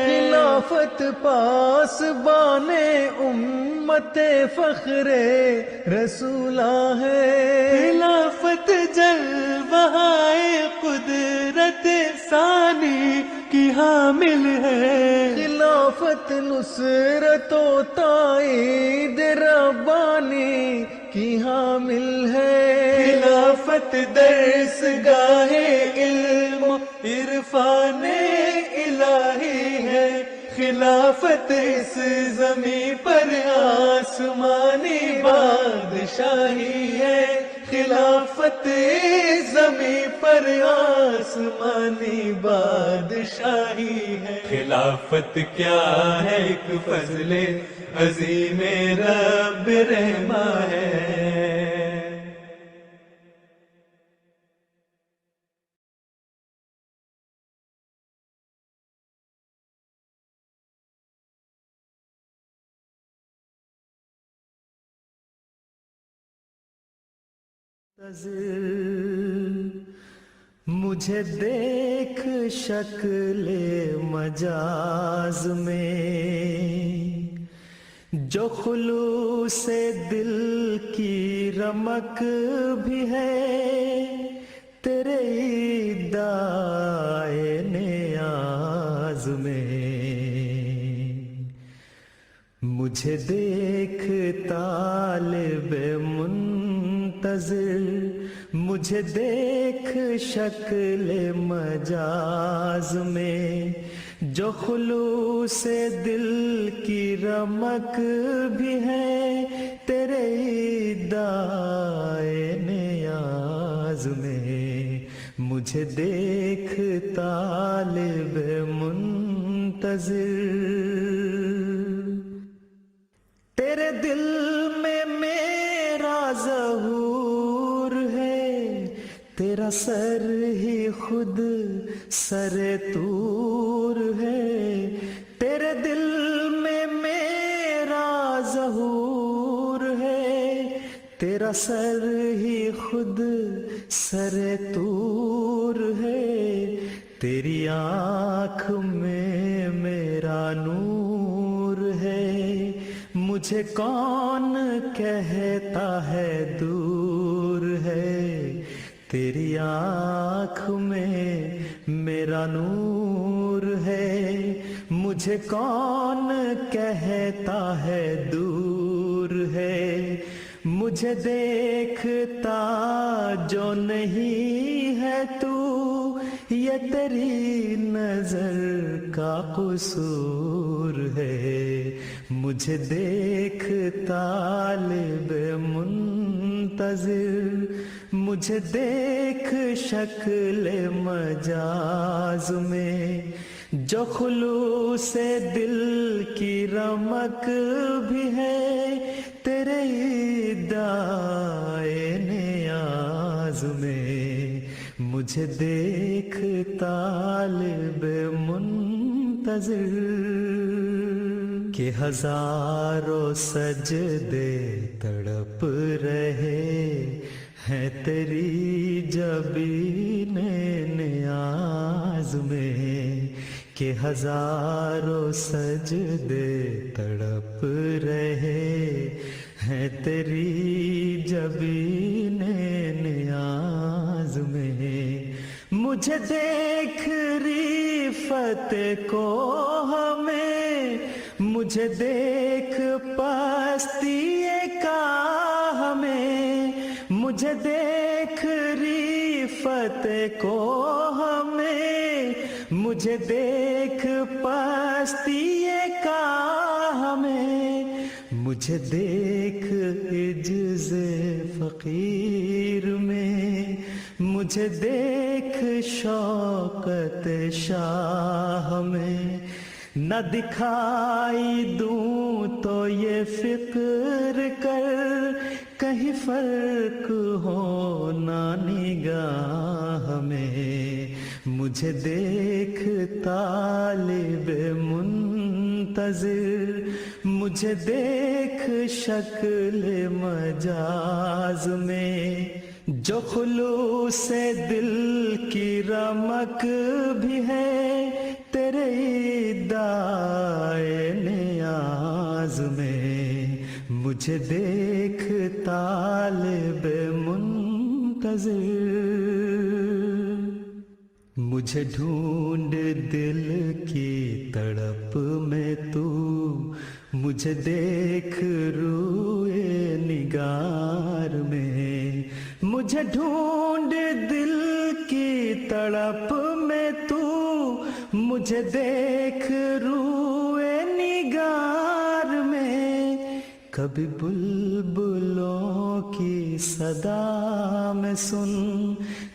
खिलाफत पास बाने उम्मते फख्रे रसूला है खिलाफत जलवाए कुदरत सानी की हामिल है खिलाफत नुसरतो ताईद रब्बानी की हामिल है खिलाफत दर्स गाहे इल्म इरफाने इलाही है خلافت اس زمیں پر آسمانی بادشاہی ہے، خلافت اس زمیں پر آسمانی بادشاہی ہے۔ خلافت کیا ہے ایک فضل عظیم رب رحمہ ہے۔ مجھے دیکھ شکل مجاز میں، جو خلوص دل کی رمق بھی ہے، تیرے ادعائے نیاز میں۔ مجھے دیکھ طالب منتظر، مجھے دیکھ شکل مجاز میں، جو خلوص دل کی رمق بھی ہے، تیرے ادعائے نیاز میں۔ مجھے دیکھ طالب منتظر، تیرے دل میں میرا ظہور ہے، تیرا سر ہی خود سر طور ہے، تیرے دل میں میرا ظہور ہے، تیرا سر ہی خود سر طور ہے، تیری آنکھ میں میرا نور ہے، مجھے کون کہتا ہے دور ہے، تیری آنکھ میں میرا نور ہے، مجھے کون کہتا ہے دور ہے۔ مجھے دیکھتا جو نہیں ہے تو، یہ تیری نظر کا قصور ہے۔ مجھے دیکھ طالب منتظر، مجھے دیکھ شکل مجاز میں، جو خلوص دل کی رمق بھی ہے، تیرے ادعائے نیاز میں۔ مجھے دیکھ طالب منتظر، کہ ہزاروں سجدے تڑپ رہے ہیں تیری جبین نیاز میں، کہ ہزاروں سجدے تڑپ رہے ہیں تیری جبین نیاز میں۔ مجھے دیکھ ریفت کو ہمیں، مجھے دیکھ پستی کا ہمیں، مجھے دیکھ ریفت کو ہمیں، مجھے دیکھ پستی کا ہمیں، مجھے دیکھ عجز فقیر میں، مجھے دیکھ شوکت شاہ میں۔ نہ دکھائی دوں تو یہ فکر کر، کہیں فرق ہو نہ نگاہ میں۔ مجھے دیکھ طالب منتظر، مجھے دیکھ شکل مجاز میں، جو خلوص دل کی رمق بھی ہے، تیرے ادعائے نیاز میں۔ مجھے دیکھ طالب منتظر، مجھے ڈھونڈ دل کی تڑپ میں تو، مجھے دیکھ روئے نگار میں۔ مجھے ڈھونڈ دل کی تڑپ میں تو، مجھے دیکھ روئے कभी बुलबुलों की सदा में सुन,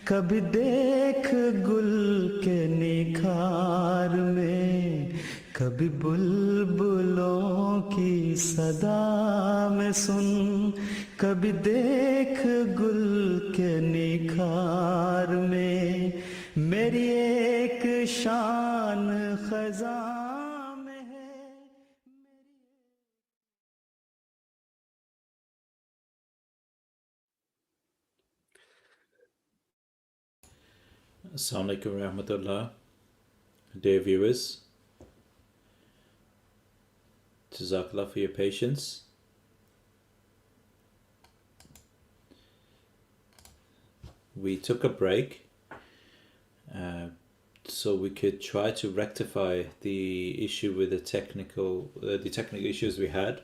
कभी देख गुल के निखार में, कभी बुलबुलों की सदा में सुन, कभी देख गुल के निखार में, मेरी एक शान खजा में है। Assalamu alaikum warahmatullah. Dear viewers, Jazakallah for your patience. We took a break so we could try to rectify the issue with the technical issues we had.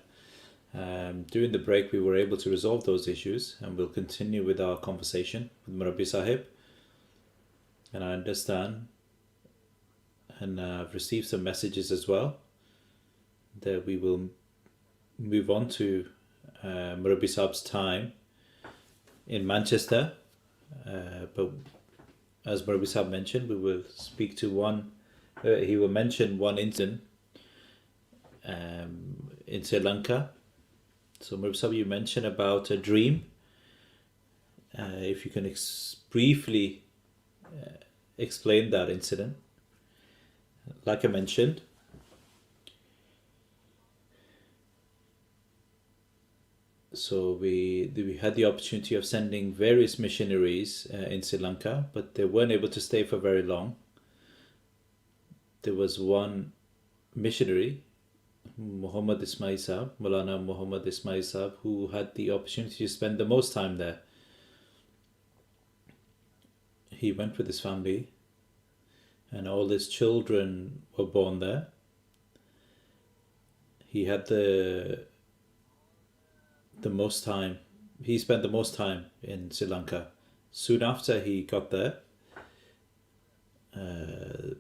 During the break we were able to resolve those issues, and we'll continue with our conversation with Murabbi Sahib. And I understand, and I've received some messages as well, that we will move on to Murabbi Sahib's time in Manchester. But as Murabbi Sahib mentioned, we will speak to he will mention one incident in Sri Lanka. So Murabbi Sahib, you mentioned about a dream. If you can briefly explain that incident. Like I mentioned, so we had the opportunity of sending various missionaries in Sri Lanka, but they weren't able to stay for very long. There was one missionary, Muhammad Ismail Sahib, Maulana Muhammad Ismail Sahib, who had the opportunity to spend the most time there. He went with his family, and all his children were born there. He had the most time. He spent the most time in Sri Lanka. Soon after he got there,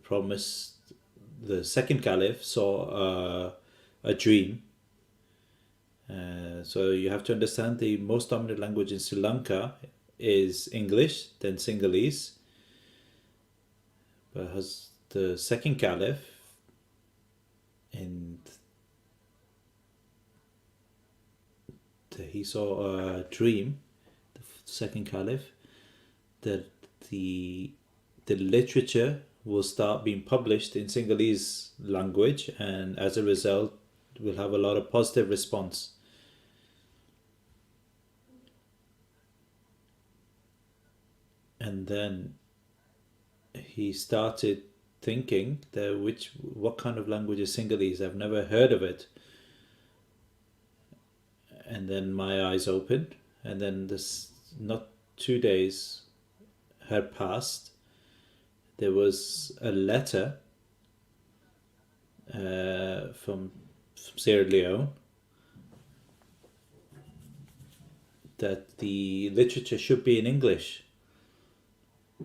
promised the second caliph saw a dream. So you have to understand, the most dominant language in Sri Lanka is English, then Sinhalese. But as the second caliph, he saw a dream, the second caliph, that the literature will start being published in Sinhalese language, and as a result will have a lot of positive response. And then he started thinking that what kind of language is Sinhalese? I've never heard of it. And then my eyes opened, and then not 2 days had passed. There was a letter from Sierra Leone that the literature should be in English.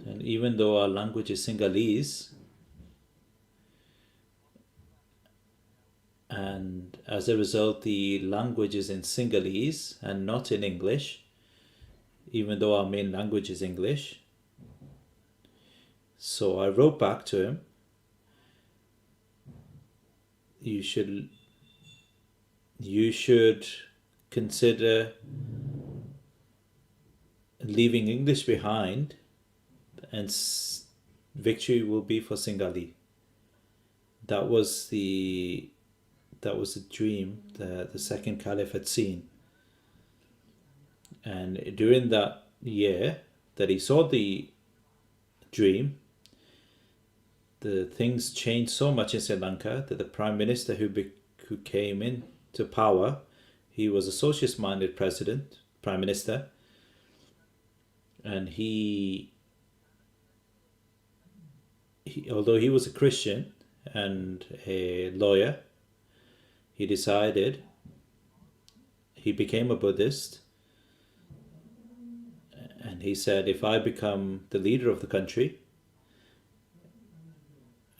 And even though our language is Sinhalese, and as a result the language is in Sinhalese and not in English, even though our main language is English. So I wrote back to him, you should consider leaving English behind, and victory will be for Singhali. That was the dream that the second caliph had seen. And during that year that he saw the dream, the things changed so much in Sri Lanka that the prime minister who came into power, he was a socialist-minded prime minister, and he although he was a Christian and a lawyer, he became a Buddhist, and he said, if I become the leader of the country,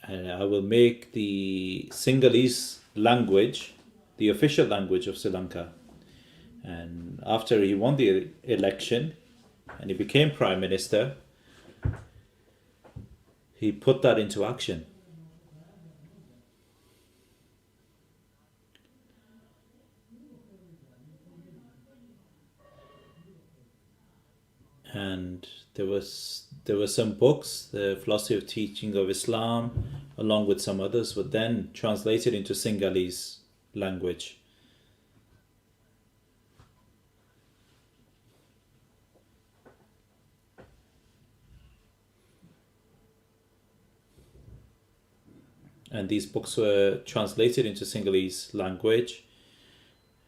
and I will make the Sinhalese language the official language of Sri Lanka. And after he won the election and he became Prime Minister, he put that into action. And there were some books, the philosophy of teaching of Islam, along with some others, were then translated into Sinhalese language. And these books were translated into Sinhalese language.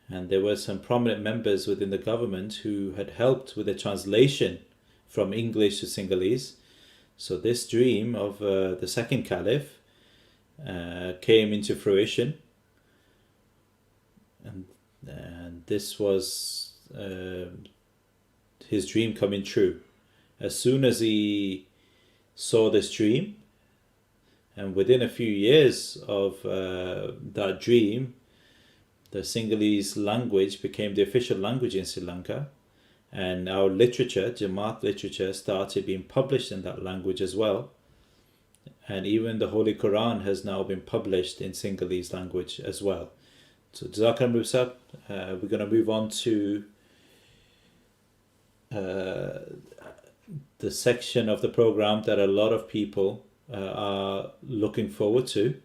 And there were some prominent members within the government who had helped with the translation from English to Sinhalese. So this dream of the second caliph came into fruition. And this was his dream coming true. As soon as he saw this dream, and within a few years of that dream, the Sinhalese language became the official language in Sri Lanka, and our literature, Jamaat literature, started being published in that language as well. And even the Holy Quran has now been published in Sinhalese language as well. So Jazakallah Mirza, we're going to move on to the section of the program that a lot of people are looking forward to,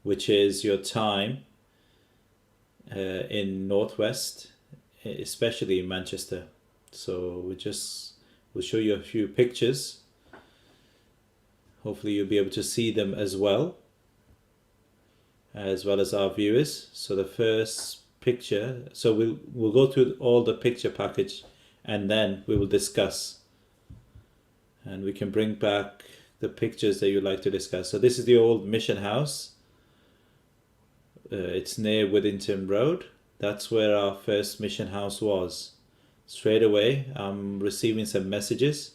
which is your time in Northwest, especially in Manchester. So we'll show you a few pictures. Hopefully you'll be able to see them as well as our viewers. So the first picture, so we'll go through all the picture package and then we will discuss, and we can bring back the pictures that you'd like to discuss. So this is the old mission house. It's near Withington Road. That's where our first mission house was. Straight away, I'm receiving some messages.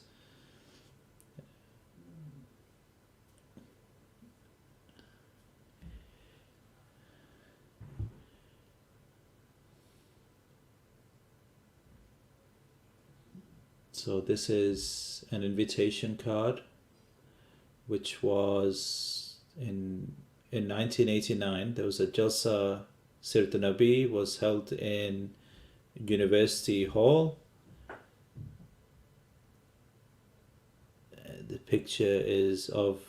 So this is an invitation card, which was in 1989. There was a Jalsa Sirat Nabi was held in University Hall. The picture is of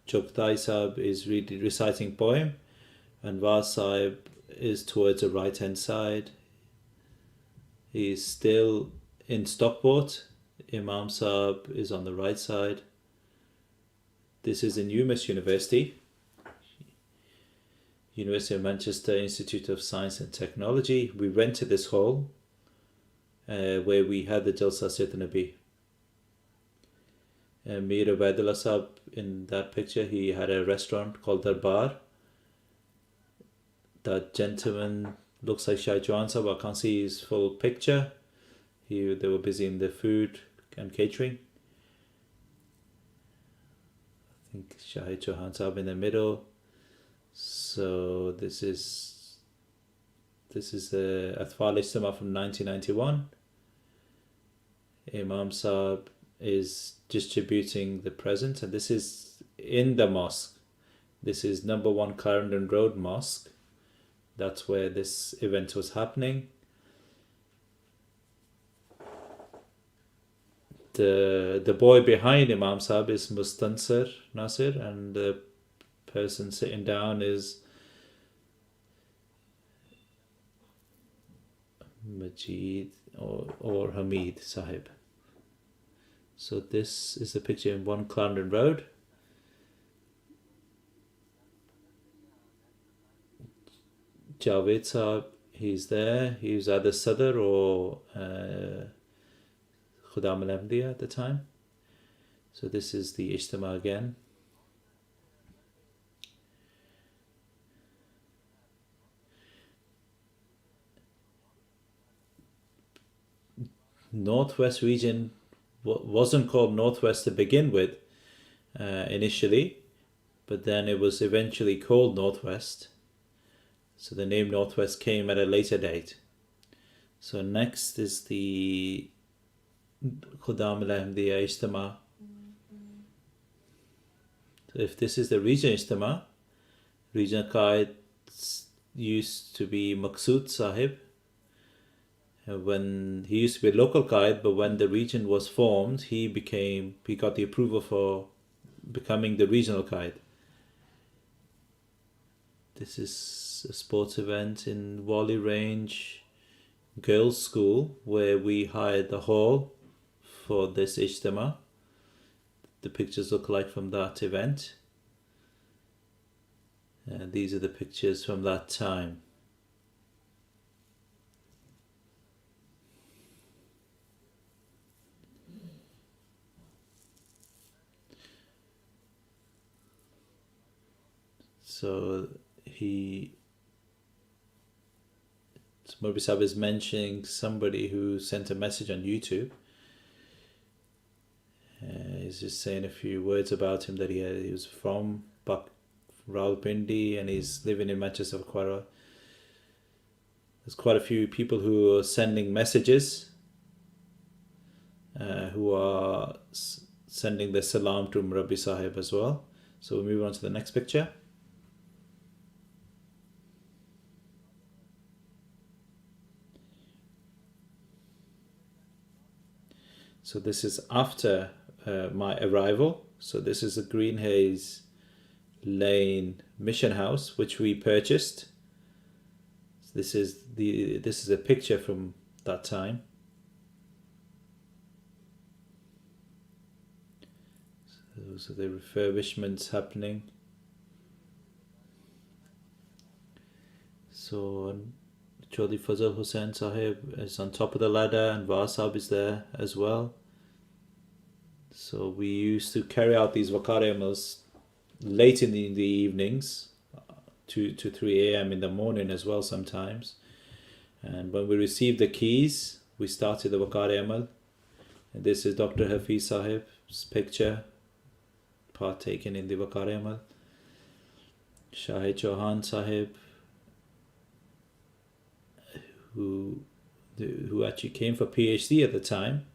Choktai Sahib is reciting poem, and Vaz Sahib is towards the right hand side. He's still in Stockport. Imam Sahib is on the right side. This is in UMass University, University of Manchester Institute of Science and Technology. We rented this hall where we had the Jalsa Sirat Nabi. Mir Ubaidullah Sahib, in that picture, he had a restaurant called Darbar. That gentleman looks like Shah Jahan Sahib. I can't see his full picture. They were busy in the food and catering. I think Shah Jahan Sahib in the middle. So this is the Atfal Ijtima from 1991. Imam Sahib is distributing the presents, and this is in the mosque. This is number 1 Clarendon Road Mosque. That's where this event was happening. The boy behind Imam Sahib is Mustansir Naseer, and the person sitting down is Majid or Hamid Sahib. So this is the picture in 1 Clarendon Road. Javed Sahib, he's there. He was either Sadr or Khudam al-Ahmadiyya at the time. So this is the Ijtima again. Northwest region wasn't called Northwest to begin with initially, but then it was eventually called Northwest. So the name Northwest came at a later date. So next is the Khudam al-Ahmadiyya Ijtima. So if this is the regional Ijtima, regional Qaid used to be Maqsood Sahib. When he used to be a local Qaid, but when the region was formed, he got the approval for becoming the regional Qaid. This is a sports event in Wali Range Girls' School where we hired the hall for this Ijtima. The pictures look like from that event. These are the pictures from that time. So Murabbi Sahib is mentioning somebody who sent a message on YouTube. He's just saying a few words about him, that he was from Rawalpindi and he's living in Manchester for quite a while. There's quite a few people who are sending messages, who are sending their salam to Murabbi Sahib as well. So we'll move on to the next picture. So this is after my arrival. So this is a Greenhays Lane Mission House which we purchased. So this is a picture from that time. So the refurbishments happening. So Chaudhry Fazal Hussain Sahib is on top of the ladder and Vas Sahib is there as well. So we used to carry out these Waqar amals late in the evenings, 2 to 3 a.m. in the morning as well sometimes. And when we received the keys, we started the Waqar amal. And this is Dr. Hafiz Sahib's picture, partaking in the Waqar amal. Shahid Chauhan Sahib, who actually came for PhD at the time.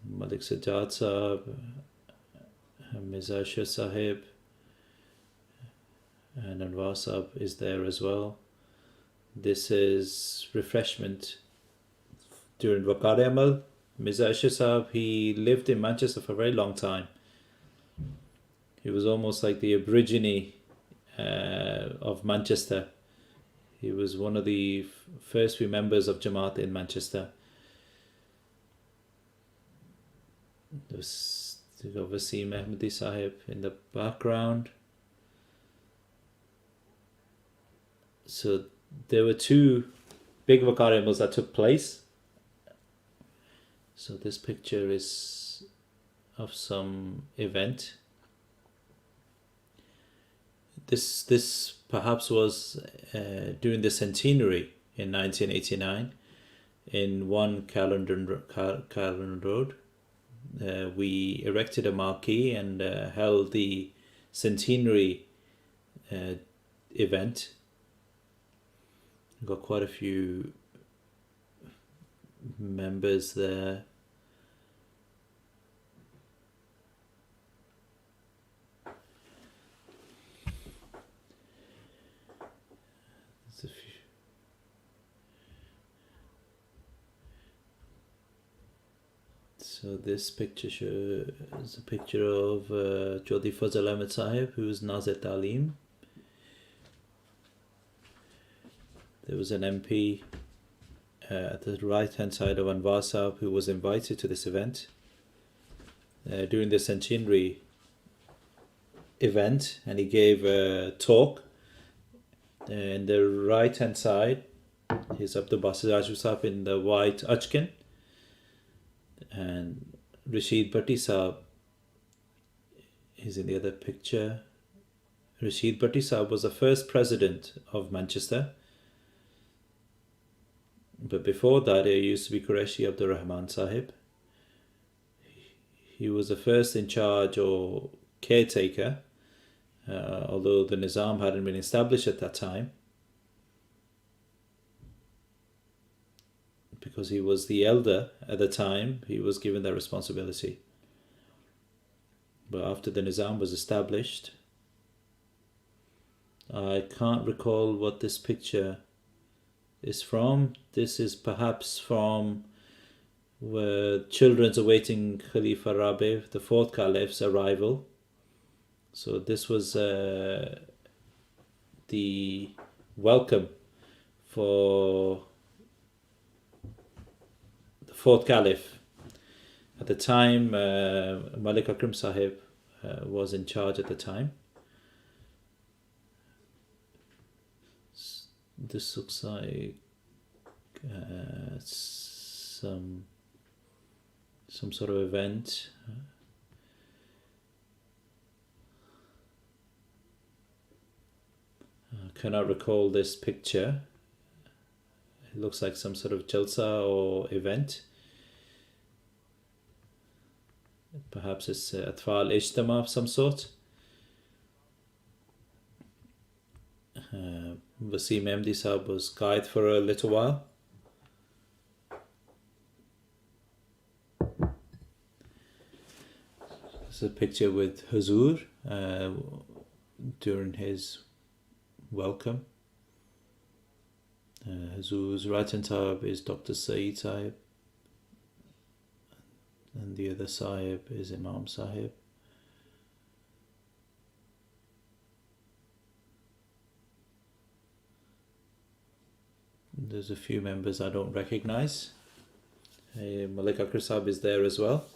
Malik Sajjad Sahib, Mirza Sahib, and Anwar Sahib is there as well. This is refreshment during Waqar amal. Mirza Sahib, he lived in Manchester for a very long time. He was almost like the aborigine of Manchester. He was one of the first few members of Jamaat in Manchester. There's Wasim Ahmadi Sahib in the background. So there were 2 big Waqar amals that took place. So this picture is of some event. This perhaps was during the centenary in 1989 in 1 Calendar Road. We erected a marquee and held the centenary event. Got quite a few members there. So this picture is a picture of Chaudhry Fazal Ahmad Sahib, who is Nazir Taaleem. There was an MP at the right hand side of Anwar Sahib who was invited to this event during the centenary event, and he gave a talk. And the right hand side is Abdul Basit Raju Sahib in the white achkin. And Rashid Bhatti Sahib is in the other picture. Rashid Bhatti Sahib was the first president of Manchester. But before that, it used to be Qureshi Abdul Rahman Sahib. He was the first in charge or caretaker, although the Nizam hadn't been established at that time. because he was the elder at the time, he was given that responsibility. But after the Nizam was established, I can't recall what this picture is from. This is perhaps from where children's awaiting Khalifa Rabi, the fourth Caliph's arrival. So this was the welcome for the fourth Caliph. At the time, Malik Akram Sahib was in charge at the time. This looks like some sort of event. I cannot recall this picture. It looks like some sort of jalsa or event. Perhaps it's Atfal Ijtama of some sort. Wasim Ahmadi Sahib was guide for a little while. This is a picture with Huzur during his welcome. Huzur's right hand side is Dr. Saeed Sahib, and the other Sahib is Imam Sahib. There's a few members I don't recognize. Malik Akram Sahib is there as well.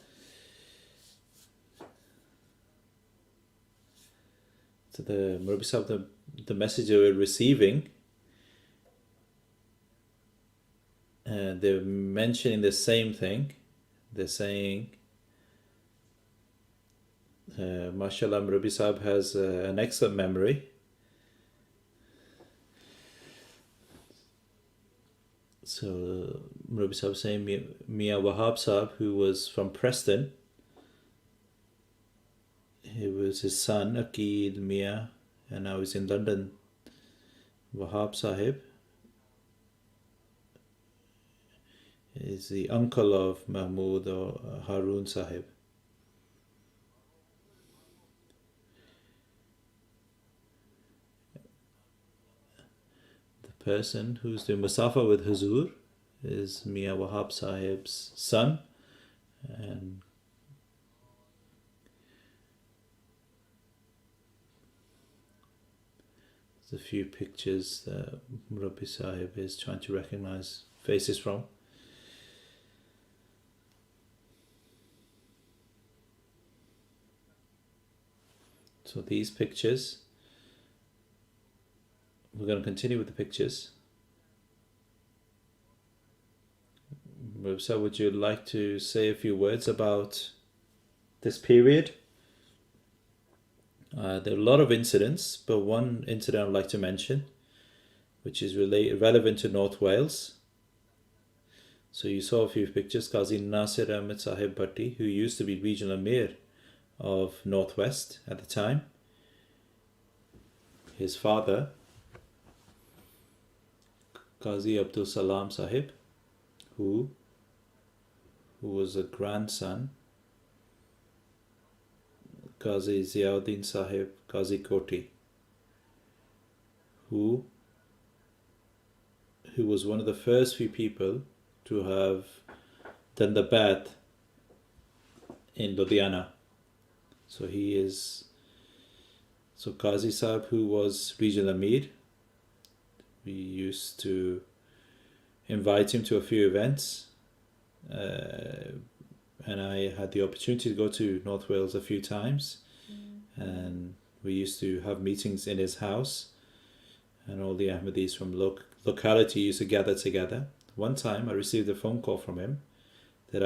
So the Murabbi Sahib, the message they were receiving, they're mentioning the same thing. They're saying, mashallah, Murabbi Sahib has an excellent memory. So Murabbi Sahib saying Mia Wahab Sahib, who was from Preston, he was his son, Aqid Mia, and now he's in London. Wahab Sahib is the uncle of Mahmud or Harun Sahib. The person who's doing Musafa with Huzur is Mia Wahab Sahib's son, and there's a few pictures that Murabbi Sahib is trying to recognize faces from. So these pictures, we're going to continue with the pictures. Mirza, would you like to say a few words about this period? There are a lot of incidents, but one incident I'd like to mention, which is relevant to North Wales. So you saw a few pictures. Qazi Naseer Ahmad Sahib Bhatti, who used to be regional Amir of Northwest at the time. His father, Qazi Abdul Salam Sahib, who was a grandson, Qazi Ziauddin Sahib, Qazi Koti, who was one of the first few people to have done the Bai'at in Ludhiana. So Qazi Sahib, who was regional Amir, we used to invite him to a few events, and I had the opportunity to go to North Wales a few times, and we used to have meetings in his house, and all the Ahmadis from locality used to gather together. One time I received a phone call from him that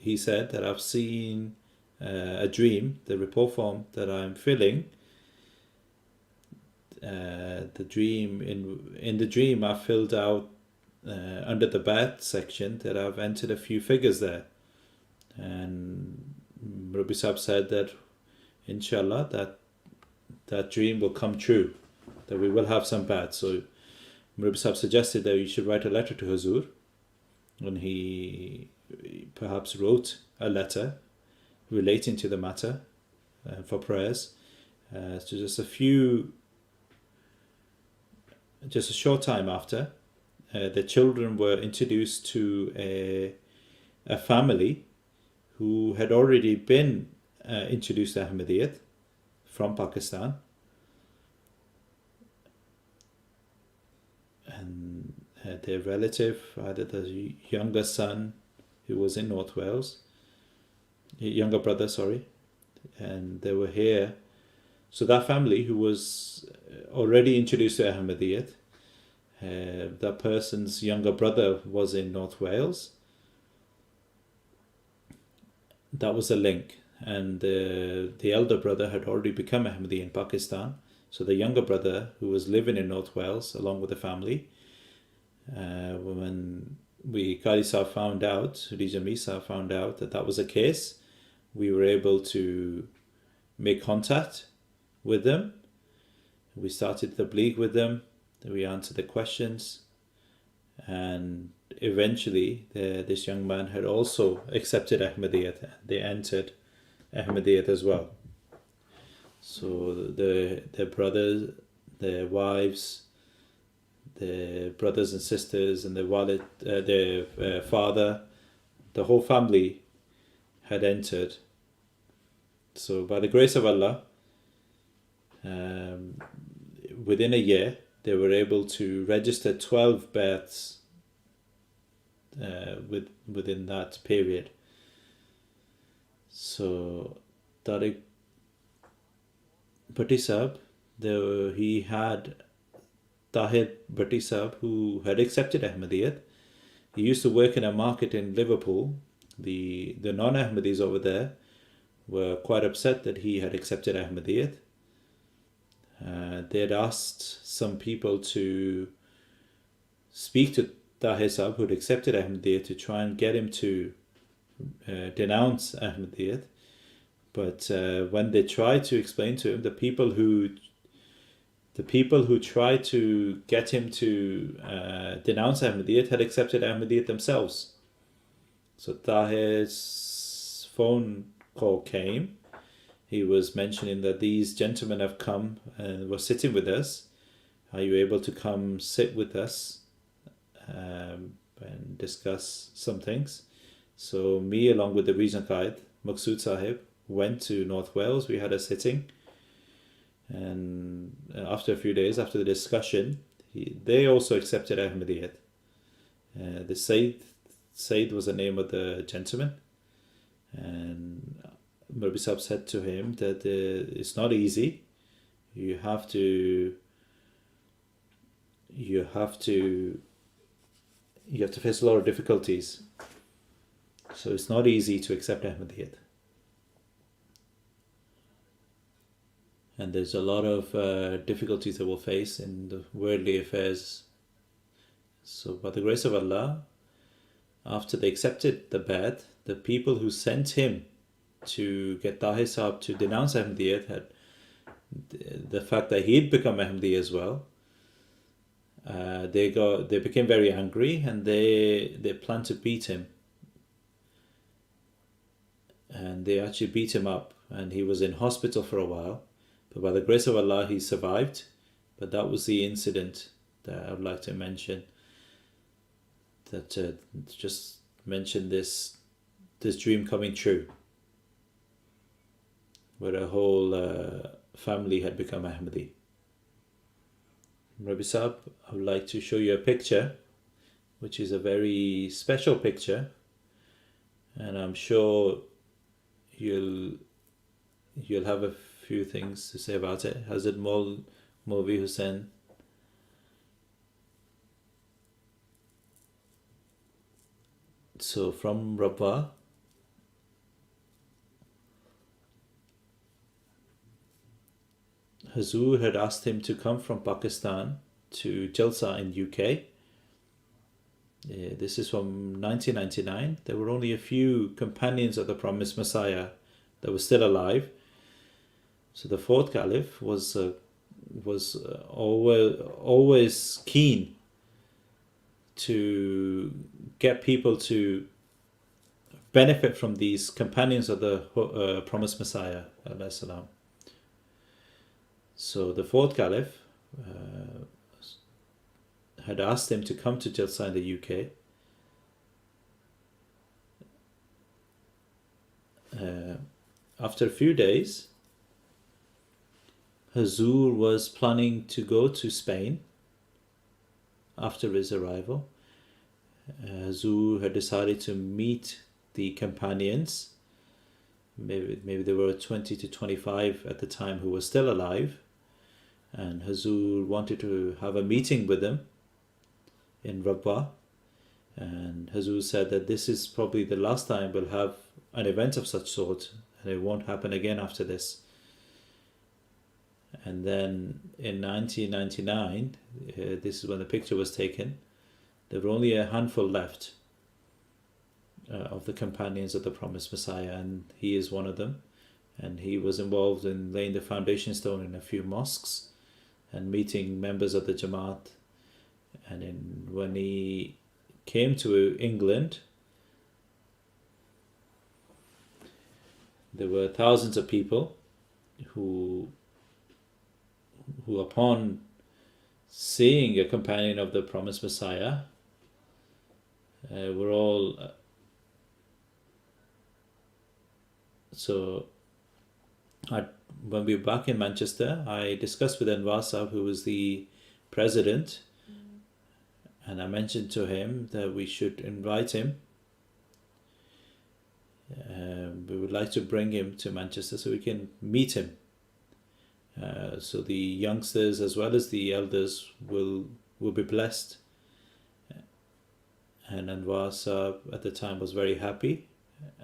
he said that I've seen a dream, the report form that I'm filling, the dream, in the dream I filled out under the Bai'at section that I've entered a few figures there, and Murabbi Sahib said that inshallah that dream will come true, that we will have some Bai'at. So Murabbi Sahib suggested that you should write a letter to Huzur when he perhaps wrote a letter relating to the matter for prayers. So just a short time after, the children were introduced to a family who had already been introduced to Ahmadiyyat from Pakistan, and their relative, either the younger son who was in North Wales, younger brother, sorry, and they were here. So that family who was already introduced to Ahmadiyyat, that person's younger brother was in North Wales. That was a link, and the elder brother had already become Ahmadi in Pakistan. So the younger brother, who was living in North Wales along with the family, when Qari Sahib found out, Mirza found out that that was the case, we were able to make contact with them. We started the tabligh with them. We answered the questions, and eventually this young man had also accepted Ahmadiyyat. They entered Ahmadiyyat as well. So their brothers, their wives, their brothers and sisters, and their father, the whole family had entered. So by the grace of Allah, within a year, they were able to register 12 births within that period. So Tariq Bhatti Sahib, he had Tahir Bhatti Sahib, who had accepted Ahmadiyyat. He used to work in a market in Liverpool. The non-Ahmadis over there were quite upset that he had accepted Ahmadiyyat. They had asked some people to speak to Tahir Sahib, who had accepted Ahmadiyyat, to try and get him to denounce Ahmadiyyat. But when they tried to explain to him, the people who tried to get him to denounce Ahmadiyyat had accepted Ahmadiyyat themselves. So Tahir's phone call came. He was mentioning that these gentlemen have come and were sitting with us. Are you able to come sit with us and discuss some things? So me, along with the regional guide, Maqsood Sahib, went to North Wales. We had a sitting, and after a few days, after the discussion, they also accepted Ahmadiyyat. The Said was the name of the gentleman, and Murabbi Sahib said to him that it's not easy. You have to face a lot of difficulties. So it's not easy to accept Ahmadiyyat. And there's a lot of difficulties that we'll face in the worldly affairs. So by the grace of Allah, after they accepted the Bai'at, the people who sent him to get Tahir Sahib to denounce Ahmadiyyat had the fact that he'd become Ahmadi as well. They became very angry, and they planned to beat him. And they actually beat him up, and he was in hospital for a while. But by the grace of Allah, he survived. But that was the incident that I would like to mention. That just mention this dream coming true, where a whole family had become Ahmadi. Murabbi Sahib, I would like to show you a picture, which is a very special picture, and I'm sure you'll have a few things to say about it. Hazrat Maulvi Hussain. So from Rabwa, Hazur had asked him to come from Pakistan to Jalsa in UK. This is from 1999. There were only a few companions of the promised Messiah that were still alive. So the fourth caliph was always keen to get people to benefit from these companions of the promised Messiah, alayhi salam. So the fourth caliph had asked him to come to Jalsa in the UK. After a few days, Hazur was planning to go to Spain after his arrival. Hazur had decided to meet the companions. Maybe there were 20 to 25 at the time who were still alive, and Hazur wanted to have a meeting with them in Rabwa. And Hazur said that this is probably the last time we'll have an event of such sort, and it won't happen again after this. And then in 1999, this is when the picture was taken, there were only a handful left of the companions of the promised Messiah, and he is one of them. And he was involved in laying the foundation stone in a few mosques and meeting members of the Jamaat. And when he came to England, there were thousands of people who upon seeing a companion of the promised Messiah were all when we were back in Manchester, I discussed with Anwar Sahib, who was the president, and I mentioned to him that we should invite him. We would like to bring him to Manchester so we can meet him. So the youngsters as well as the elders will be blessed. And Anwar Sahib at the time was very happy,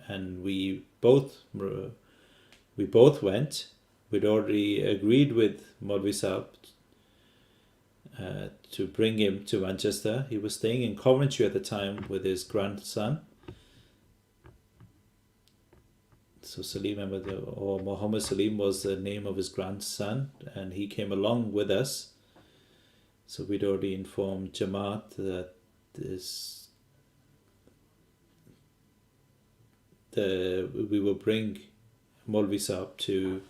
and we both went. We'd already agreed with Maulvi Sahib to bring him to Manchester. He was staying in Coventry at the time with his grandson. So Salim Ahmad, or Muhammad Salim, was the name of his grandson, and he came along with us. So we'd already informed Jamaat that we will bring Maulvi Sahib to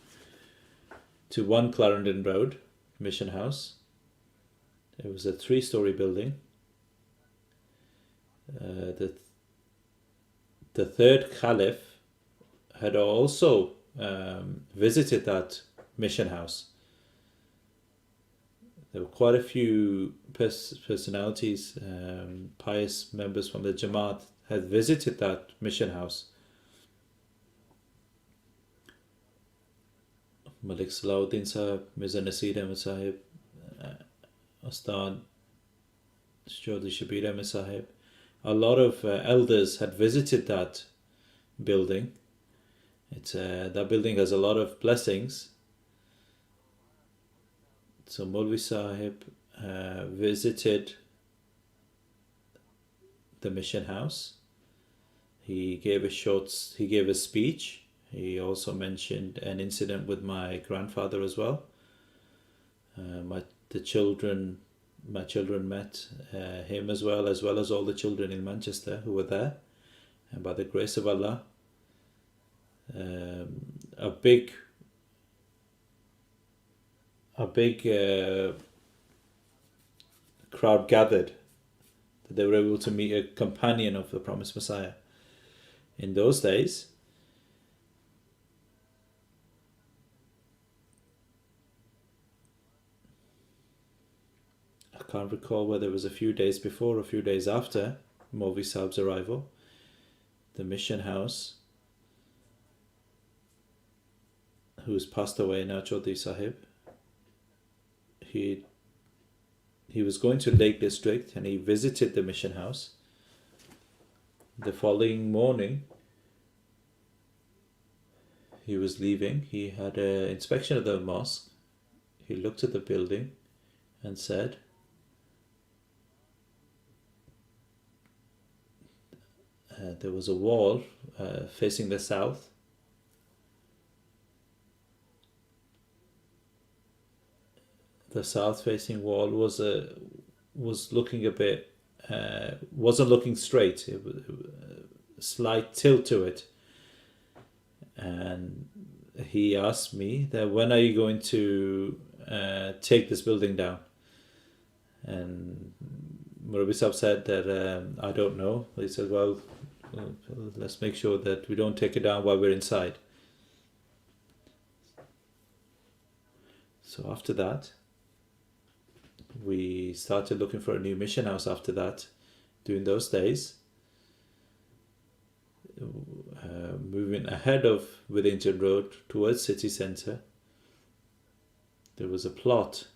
1 Clarendon Road, Mission House. It was a 3-story building. The third Caliph had also visited that mission house. There were quite a few personalities, pious members from the Jamaat had visited that mission house. Malik Salahuddin Sahib, Mirza Naseer Ahmad Sahib, Ustad Chaudhry Shabir Ahmad Sahib. A lot of elders had visited that building. That building has a lot of blessings. So Maulvi Sahib visited the mission house. He gave a speech. He also mentioned an incident with my grandfather as well. My children met him as well as all the children in Manchester who were there. And by the grace of Allah, a big crowd gathered, that they were able to meet a companion of the promised Messiah. In those days, I can't recall whether it was a few days before or a few days after Maulvi Sahib's arrival, the mission house, who's passed away now, Chaudhry Sahib, he was going to Lake District and he visited the mission house. The following morning, he was leaving. He had an inspection of the mosque. He looked at the building and said, there was a wall facing the south. The south-facing wall was looking a bit wasn't looking straight. It was a slight tilt to it. And he asked me that, when are you going to take this building down? And Murabbi Sahib said that, I don't know. He said, well, let's make sure that we don't take it down while we're inside. So after that, we started looking for a new mission house after that, during those days. Moving ahead of Withington Road towards city centre, there was a plot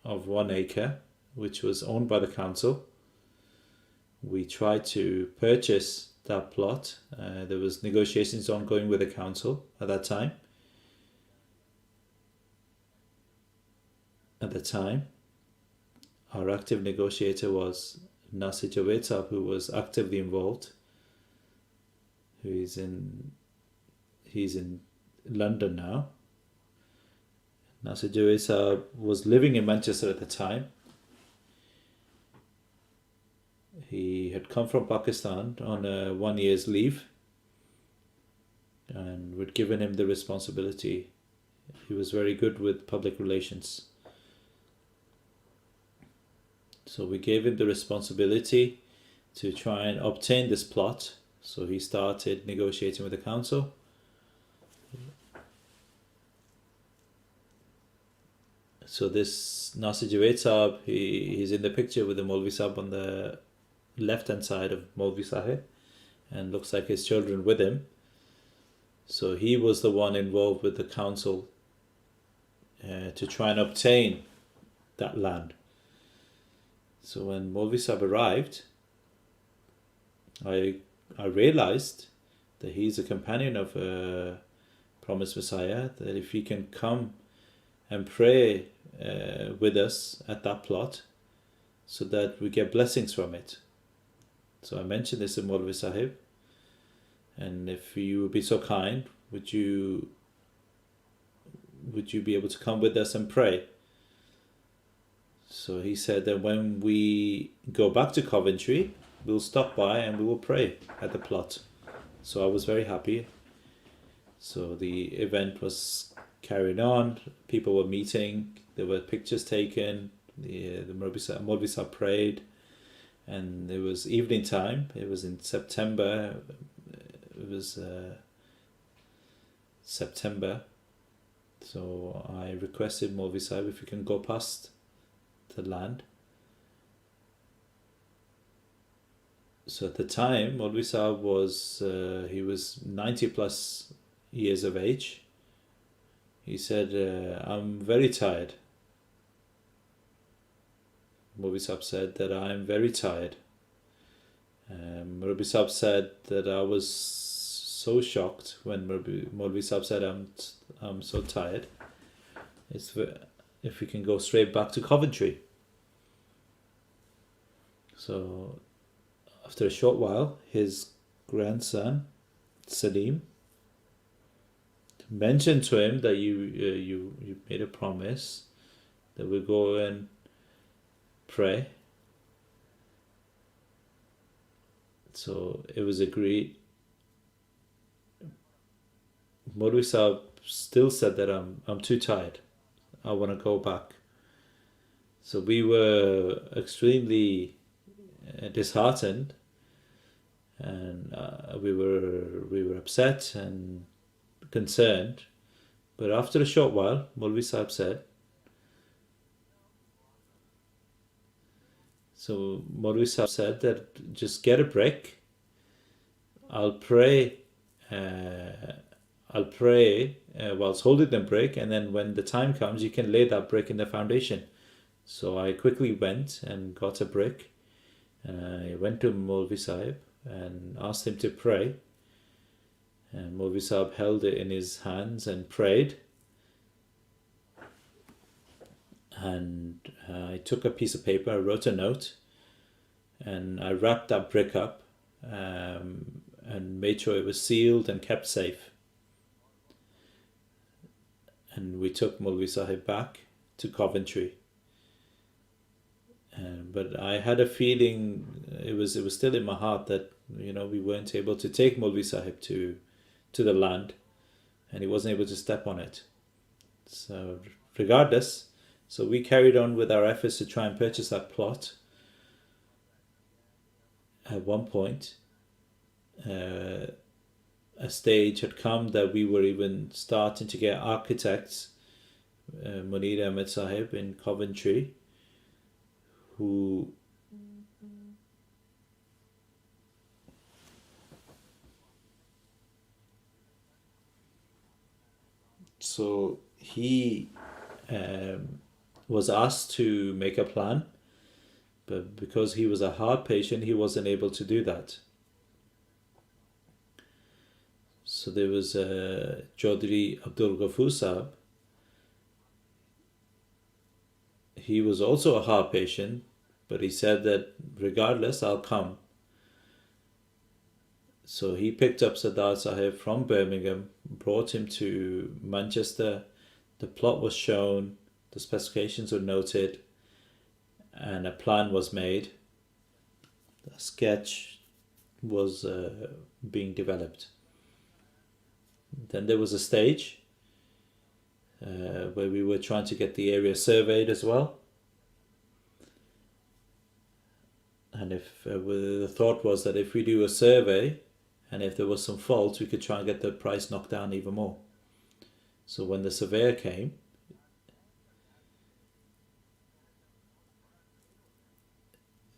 of 1 acre which was owned by the council. We tried to purchase that plot. There was negotiations ongoing with the council at that time. At the time, our active negotiator was Naseer, who was actively involved. He's in London now. Naseer was living in Manchester at the time. He had come from Pakistan on a 1 year's leave, and we'd given him the responsibility. He was very good with public relations. So we gave him the responsibility to try and obtain this plot. So he started negotiating with the council. So this Naseer Sahib, he's in the picture with the Maulvi Sahib on the left hand side of Maulvi Sahib, and looks like his children with him. So he was the one involved with the council to try and obtain that land. So when Maulvi Sahib arrived, I realized that he's a companion of Promised Messiah, that if he can come and pray with us at that plot, so that we get blessings from it. So I mentioned this to Maulvi Sahib, and if you would be so kind, would you be able to come with us and pray? So he said that when we go back to Coventry, we'll stop by and we will pray at the plot. So I was very happy. So the event was carried on. People were meeting. There were pictures taken. The Murabbi Sahib prayed, and it was evening time. It was in September. It was September. So I requested Maulvi Sahib if we can go past the land. So at the time, Maulvi Sahib was he was 90 plus years of age. He said, I'm very tired. Maulvi Sahib said that I'm very tired. Murabbi Sahib said that I was so shocked when Maulvi Sahib said, I'm so tired. If we can go straight back to Coventry. So after a short while, his grandson Salim mentioned to him that you made a promise that we'll go and pray. So it was agreed. Maulvi Sahib still said that I'm too tired. I want to go back. So we were extremely disheartened, and we were upset and concerned. But after a short while, Maulvi Sahib said, that just get a brick. I'll pray whilst holding the brick, and then when the time comes, you can lay that brick in the foundation. So I quickly went and got a brick, and I went to Maulvi Sahib and asked him to pray. And Maulvi Sahib held it in his hands and prayed. And I took a piece of paper, I wrote a note, and I wrapped that brick up and made sure it was sealed and kept safe. And we took Maulvi Sahib back to Coventry. But I had a feeling it was still in my heart that we weren't able to take Maulvi Sahib to the land, and he wasn't able to step on it. So regardless, so we carried on with our efforts to try and purchase that plot. At one point, a stage had come that we were even starting to get architects, Munir Ahmed Sahib in Coventry, who so he was asked to make a plan, but because he was a heart patient, he wasn't able to do that. So there was Chaudhry Abdul Ghaffur Sahib. He was also a heart patient, but he said that regardless, I'll come. So he picked up Sardar Sahib from Birmingham, brought him to Manchester. The plot was shown, the specifications were noted, and a plan was made. A sketch was being developed. Then there was a stage where we were trying to get the area surveyed as well. And if the thought was that if we do a survey, and if there was some faults, we could try and get the price knocked down even more. So when the surveyor came,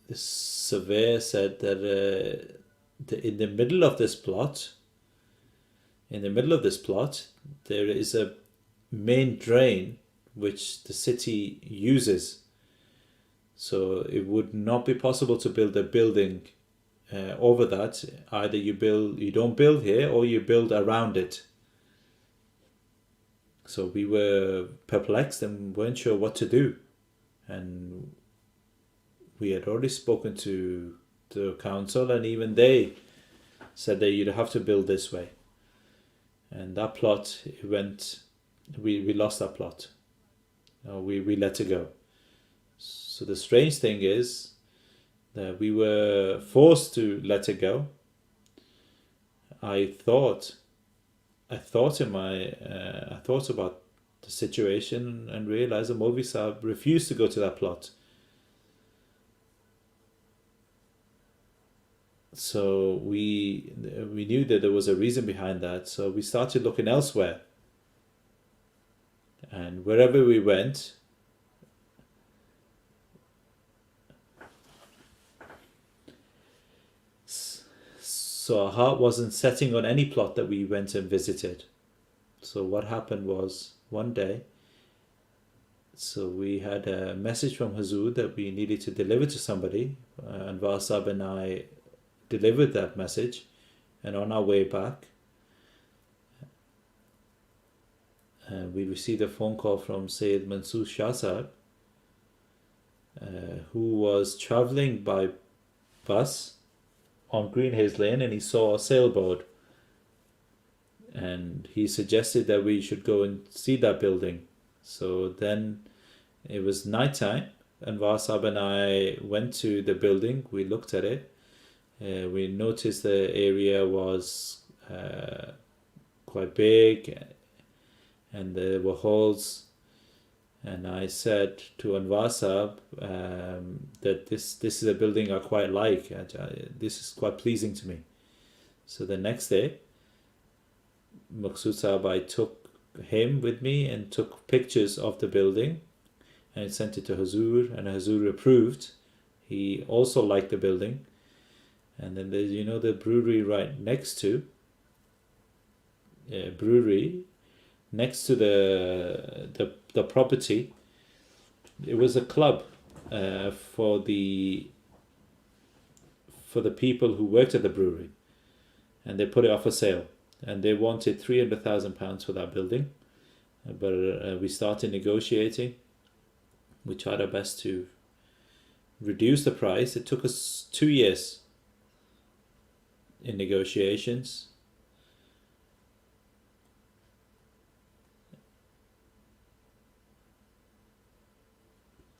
the surveyor said that in the middle of this plot, there is a main drain which the city uses. So it would not be possible to build a building over that. Either you don't build here, or you build around it. So we were perplexed and weren't sure what to do. And we had already spoken to the council, and even they said that you'd have to build this way. And that plot, we lost that plot. We let it go. So the strange thing is that we were forced to let it go. I thought about the situation and realized that Maulvi Sahib refused to go to that plot. So we knew that there was a reason behind that. So we started looking elsewhere. And wherever we went, so our heart wasn't setting on any plot that we went and visited. So what happened was, one day, so we had a message from Hazur that we needed to deliver to somebody. Anwar Sahib and I delivered that message, and on our way back, we received a phone call from Sayyid Mansoor Shah Sahib, who was travelling by bus on Greenhays Lane, and he saw a sailboat, and he suggested that we should go and see that building. So then it was night time, and Vasab and I went to the building. We looked at it. We noticed the area was quite big, and there were halls. And I said to Anwar Sahib that this is a building I quite like. This is quite pleasing to me. So the next day, Maqsood Sahib, I took him with me and took pictures of the building and sent it to Hazur, and Hazur approved. He also liked the building. And then there's the brewery right next to the property. It was a club for the people who worked at the brewery, and they put it up for sale, and they wanted £300,000 for that building, but we started negotiating. We tried our best to reduce the price. It took us 2 years in negotiations.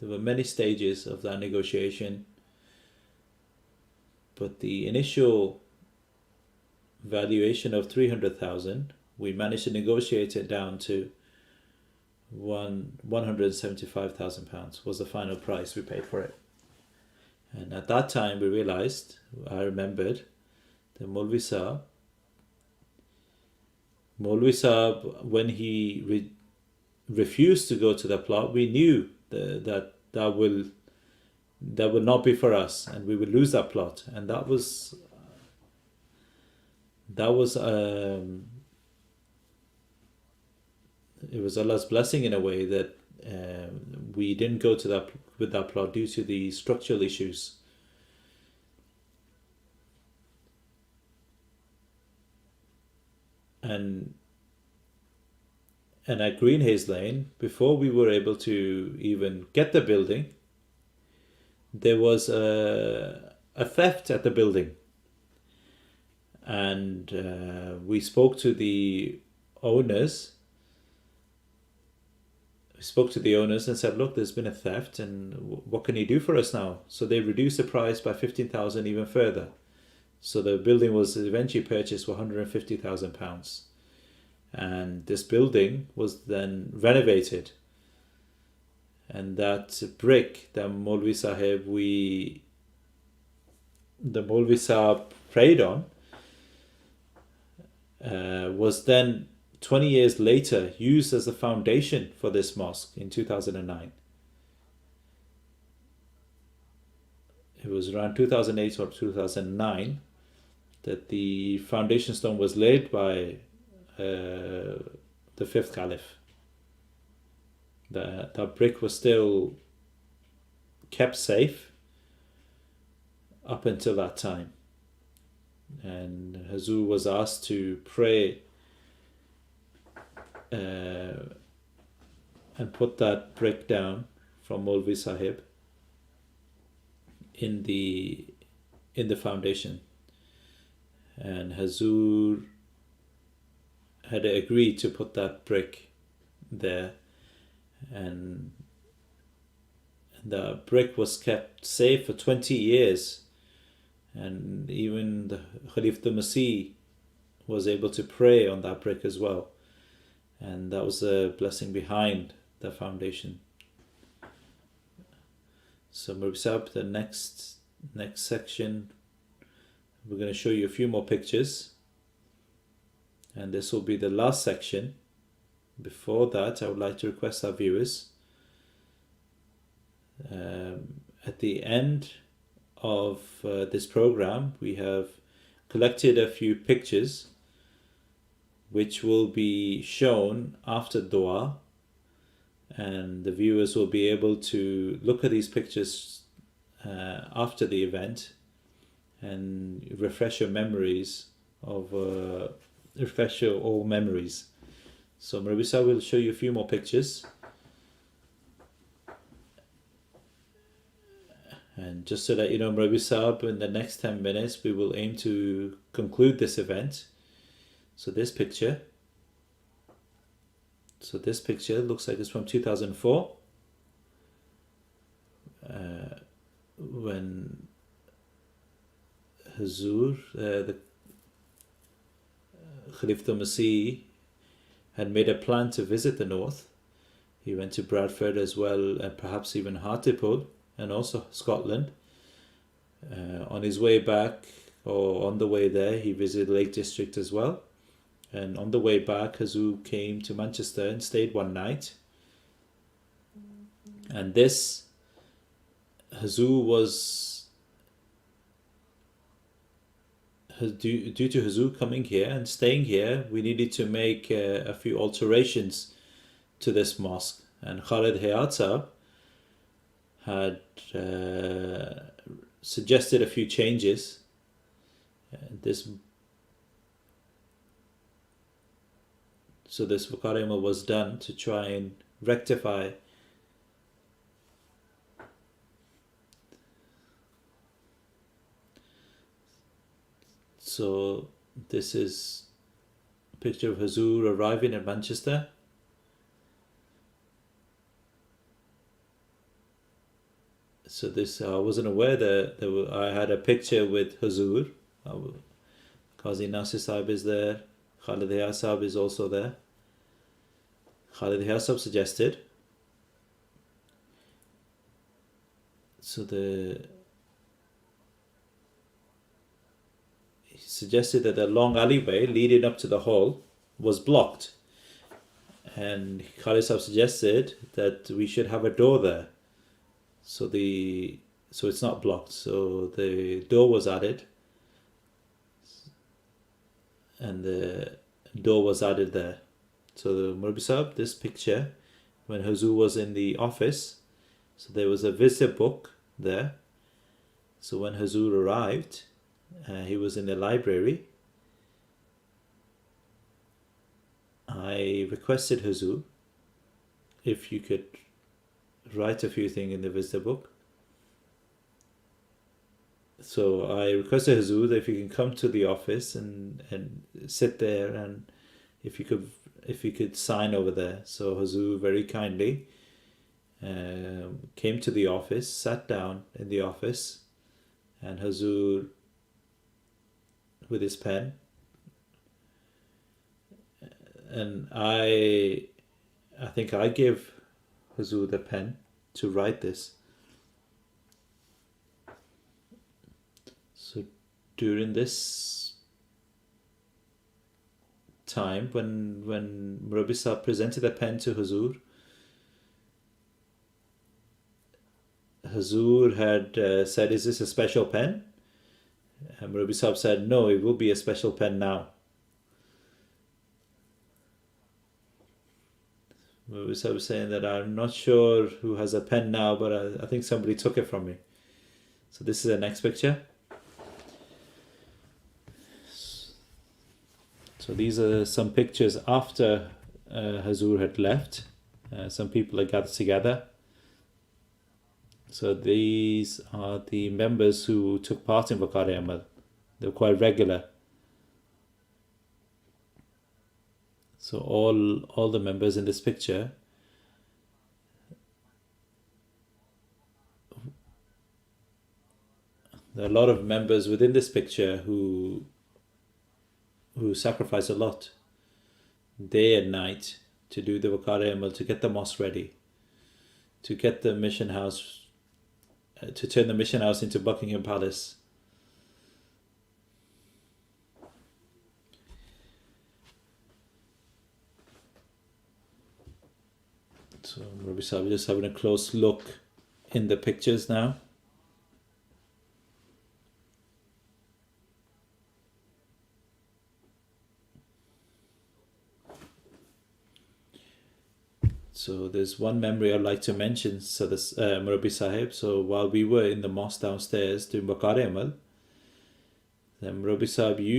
There were many stages of that negotiation, but the initial valuation of 300,000, we managed to negotiate it down to £175,000 was the final price we paid for it. And at that time we realized, I remembered, that Maulvi Sahib, when he refused to go to the plot, we knew that will not be for us, and we would lose that plot. And that was it was Allah's blessing in a way that we didn't go to that with that plot due to the structural issues. And at Greenhays Lane, before we were able to even get the building, there was a theft at the building. And we spoke to the owners. We spoke to the owners and said, look, there's been a theft, and what can you do for us now? So they reduced the price by 15,000 even further. So the building was eventually purchased for £150,000. And this building was then renovated. And that brick that Maulvi Sahib prayed on was then 20 years later used as a foundation for this mosque in 2009. It was around 2008 or 2009 that the foundation stone was laid by the fifth caliph. That brick was still kept safe up until that time. And Hazur was asked to pray and put that brick down from Maulvi Sahib in the foundation. And Hazur had agreed to put that brick there, and the brick was kept safe for 20 years, and even the Khalif the Masih was able to pray on that brick as well, and that was a blessing behind the foundation. So Murabbi Sahib, the next section, we're going to show you a few more pictures, and this will be the last section. Before that, I would like to request our viewers, at the end of this program, we have collected a few pictures which will be shown after dua, and the viewers will be able to look at these pictures after the event and refresh your old memories. So Murabbi Sahib will show you a few more pictures. And just so that you know, Murabbi Sahib, in the next 10 minutes, we will aim to conclude this event. So this picture looks like it's from 2004. When Hazur, the Khalif the Masih, had made a plan to visit the north. He went to Bradford as well, and perhaps even Hartlepool, and also Scotland. On his way back, or on the way there, he visited Lake District as well. And on the way back, Hazur came to Manchester and stayed one night. And this, Hazur was, due to Hazur coming here and staying here, we needed to make a few alterations to this mosque. And Khalid Hayat Sahib had suggested a few changes. So this Mukarima was done to try and rectify So this is a picture of Hazur arriving at Manchester. So this, I wasn't aware that I had a picture with Hazur. Qazi Naseer Sahib is there. Khalid Hayat Sahib is also there. Khalid Hayat Sahib suggested. So he suggested that the long alleyway leading up to the hall was blocked. And Khalid Sahib suggested that we should have a door there. So it's not blocked. So the door was added. And the door was added there. So the Murabbi Sahib, this picture, when Hazur was in the office, so there was a visitor book there. So when Hazur arrived, he was in the library. I requested Hazur if you could write a few things in the visitor book. So I requested Hazur that if you can come to the office and sit there, and if you could sign over there. So Hazur very kindly came to the office, sat down in the office, and Hazur with his pen, and I think I gave Hazur the pen to write this. So during this time, when Murabbi Sahib presented the pen to Hazur, Hazur had said, "Is this a special pen?" And Murabbi Sahib said, "No, it will be a special pen now." Murabbi Sahib was saying that I'm not sure who has a pen now, but I think somebody took it from me. So this is the next picture. So these are some pictures after Hazur had left. Some people had gathered together. So these are the members who took part in Waqar Amal. They were quite regular. So all the members in this picture there are a lot of members within this picture who sacrifice a lot day and night to do the Waqar Amal, to get the mosque ready, to get the mission house, to turn the mission house into Buckingham Palace. So Murabbi Sahib just having a close look in the pictures now. So there's one memory I'd like to mention. So this Murabbi Sahib. So while we were in the mosque downstairs doing Waqar Amal, then Murabbi Sahib, you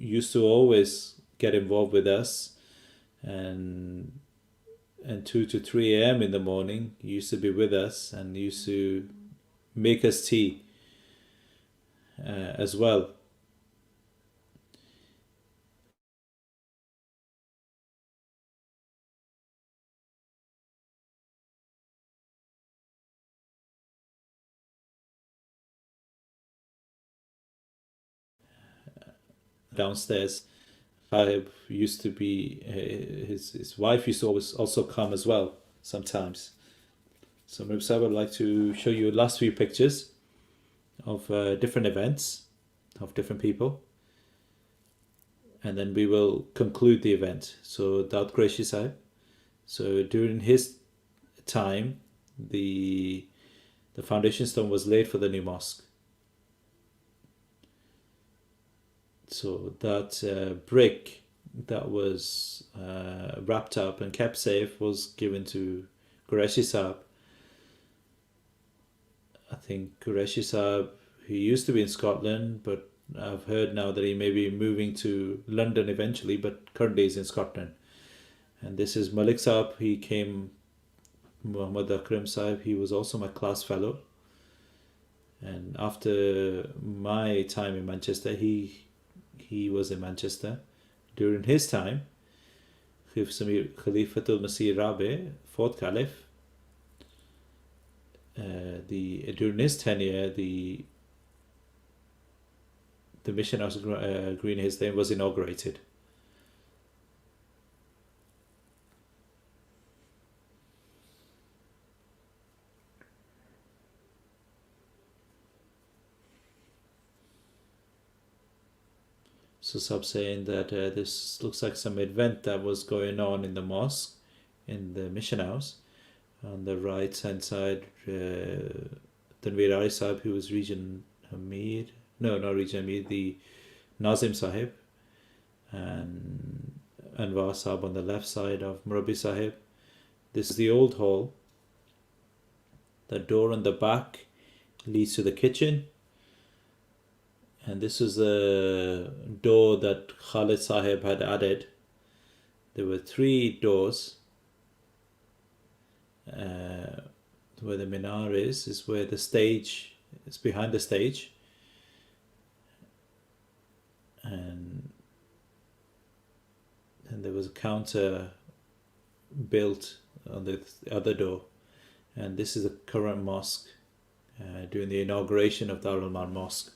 used to always get involved with us, and 2 to 3 a.m. in the morning, you used to be with us and used to make us tea as well. Downstairs, Sahib used to be his wife used to always also come as well sometimes. So Murabbi Sahib, would like to show you the last few pictures of different events of different people, and then we will conclude the event. So Daud Qureshi Sahib. So during his time, the foundation stone was laid for the new mosque. So that brick that was wrapped up and kept safe was given to Qureshi Sahib. I think Qureshi Sahib, he used to be in Scotland, but I've heard now that he may be moving to London eventually, but currently he's in Scotland. And this is Malik Sahib. He came, Muhammad Akram Sahib, he was also my class fellow. And after my time in Manchester, he was in Manchester. During his time, Khalifatul Masih Rabi, 4th Caliph, during his tenure, the mission house Green Hills Lane was inaugurated. So Sahib saying that this looks like some event that was going on in the mosque, in the mission house. On the right hand side, Tanveer Ali Sahib, who was Region Amir, no, not Region Amir, the Nazim Sahib, and Anwar Sahib on the left side of Murabbi Sahib. This is the old hall. The door on the back leads to the kitchen. And this is the door that Khalid Sahib had added. There were 3 doors. Where the minar is where the stage is, behind the stage. And there was a counter built on the other door. And this is the current mosque during the inauguration of Darul Aman Mosque.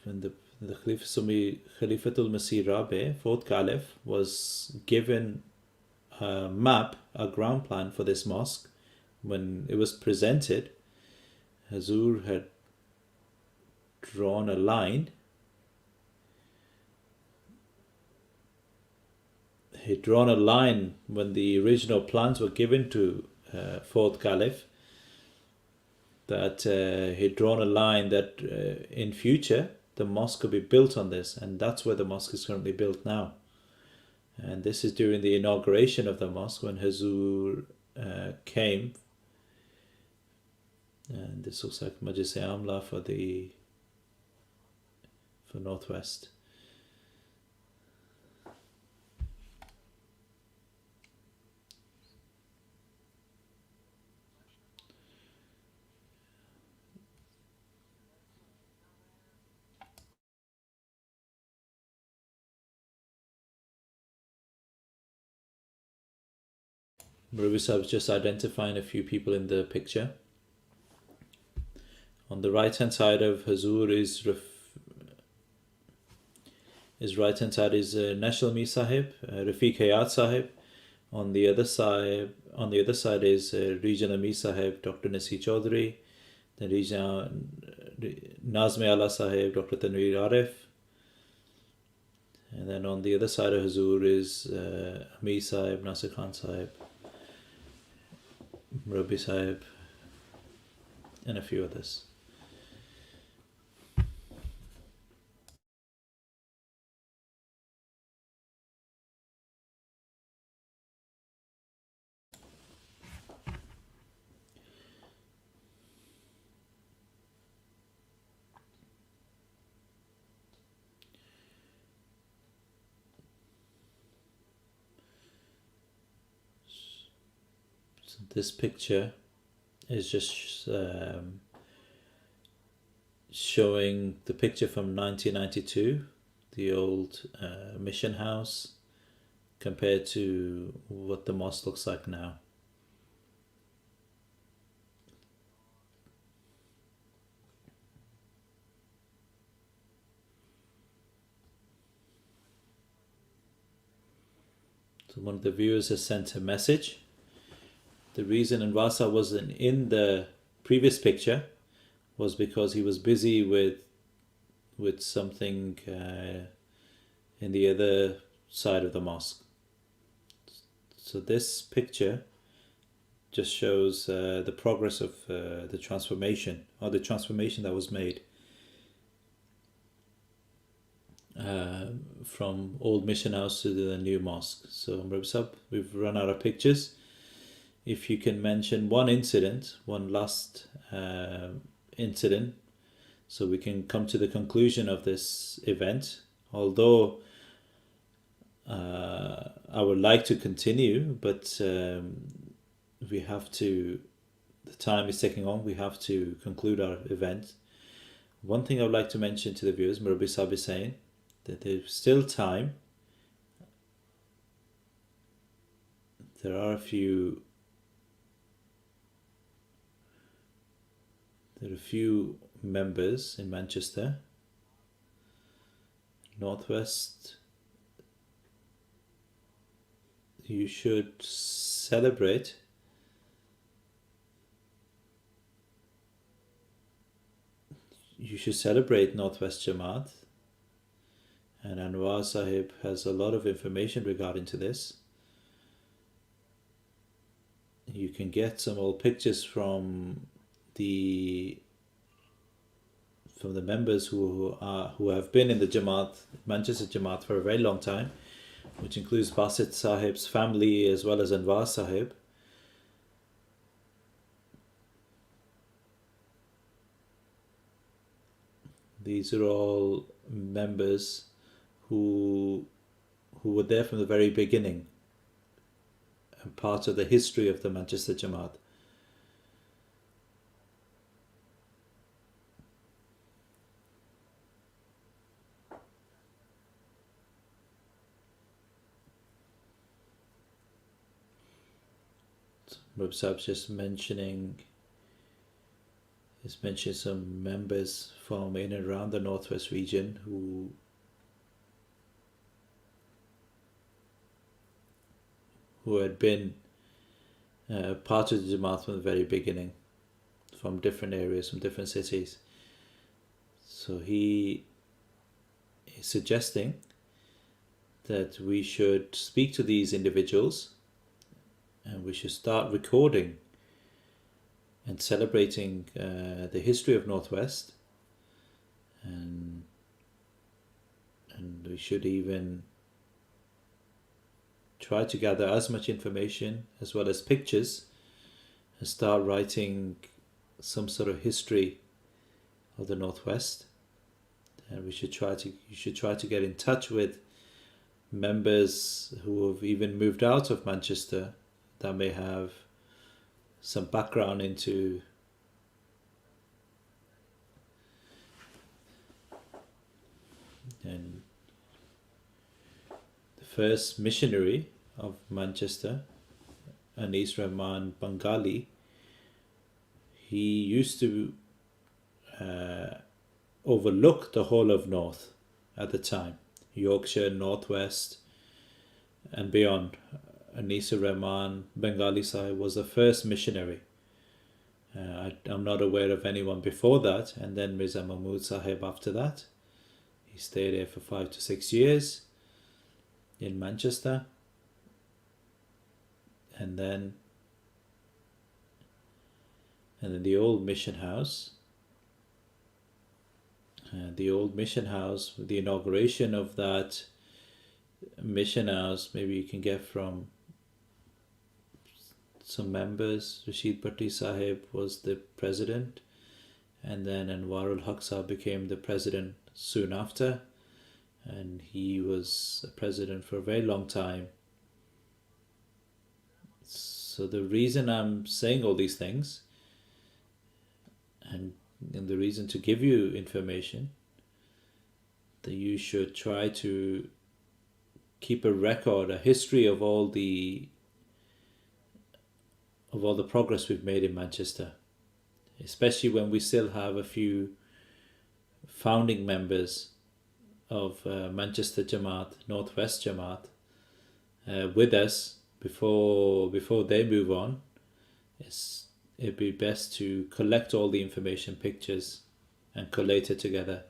When the Khalifatul Masih Rabi, 4th Caliph, was given a map, a ground plan for this mosque, when it was presented, Hazur had drawn a line. He'd drawn a line when the original plans were given to 4th Caliph, that he'd drawn a line that in future the mosque could be built on this, and that's where the mosque is currently built now. And this is during the inauguration of the mosque when Hazur came. And this looks like Majlis Amla for Northwest. Murabbi Sahib is just identifying a few people in the picture. On the right hand side of Hazur is National Mir Sahib, Rafiq Hayat Sahib. On the other side is Regional Amir Sahib, Dr. Naseer Chaudhry. Then Nazmi Allah Sahib, Dr. Tanveer Arif. And then on the other side of Hazur is Amir Sahib, Nasir Khan Sahib, Murabbi Sahib, and a few others. This picture is just showing the picture from 1992, the old mission house, compared to what the mosque looks like now. So one of the viewers has sent a message. The reason Anwasa wasn't in the previous picture was because he was busy with something in the other side of the mosque. So this picture just shows the progress of the transformation, or the transformation that was made from old mission house to the new mosque. So Murabbi Sahib, we've run out of pictures. If you can mention one last incident, so we can come to the conclusion of this event. Although I would like to continue, but we have to, the time is ticking on, we have to conclude our event. One thing I would like to mention to the viewers, Murabbi Sahib is saying that there's still time. There are a few members in Manchester, Northwest. You should celebrate Northwest Jamaat, and Anwar Sahib has a lot of information regarding to this. You can get some old pictures from the members who have been in the Jamaat, Manchester Jamaat, for a very long time, which includes Basit Sahib's family as well as Anwar Sahib. These are all members who were there from the very beginning and part of the history of the Manchester Jamaat. Mirza just mentioning some members from in and around the Northwest region who had been part of the Jamaat from the very beginning, from different areas, from different cities. So he is suggesting that we should speak to these individuals and we should start recording and celebrating the history of Northwest, and we should even try to gather as much information as well as pictures and start writing some sort of history of the Northwest. And you should try to get in touch with members who have even moved out of Manchester that may have some background into and the first missionary of Manchester, Anis Rahman Bengali, he used to overlook the whole of North at the time, Yorkshire, Northwest and beyond. Anis Rahman Bengali Sahib was the first missionary. I'm not aware of anyone before that, and then Mirza Mahmud Sahib after that. He stayed there for 5 to 6 years in Manchester, and then the old mission house. The inauguration of that mission house, maybe you can get from some members. Rashid Bhatti Sahib was the president, and then Anwarul Haq Sahib became the president soon after, and he was a president for a very long time. So the reason I'm saying all these things and the reason to give you information, that you should try to keep a record, a history of all the progress we've made in Manchester, especially when we still have a few founding members of Manchester Jamaat, Northwest Jamaat, with us before they move on. It'd be best to collect all the information, pictures, and collate it together.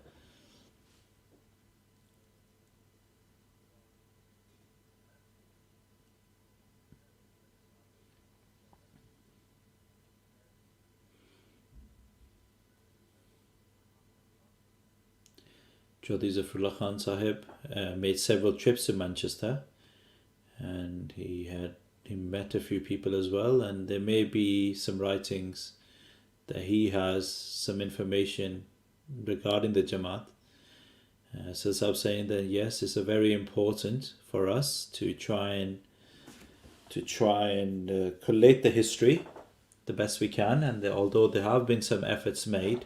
Chaudhry Zafrullah Khan Sahib made several trips to Manchester, and he met a few people as well, and there may be some writings that he has some information regarding the Jamaat. So I'm saying that yes, it's very important for us to try and collate the history the best we can, and although there have been some efforts made,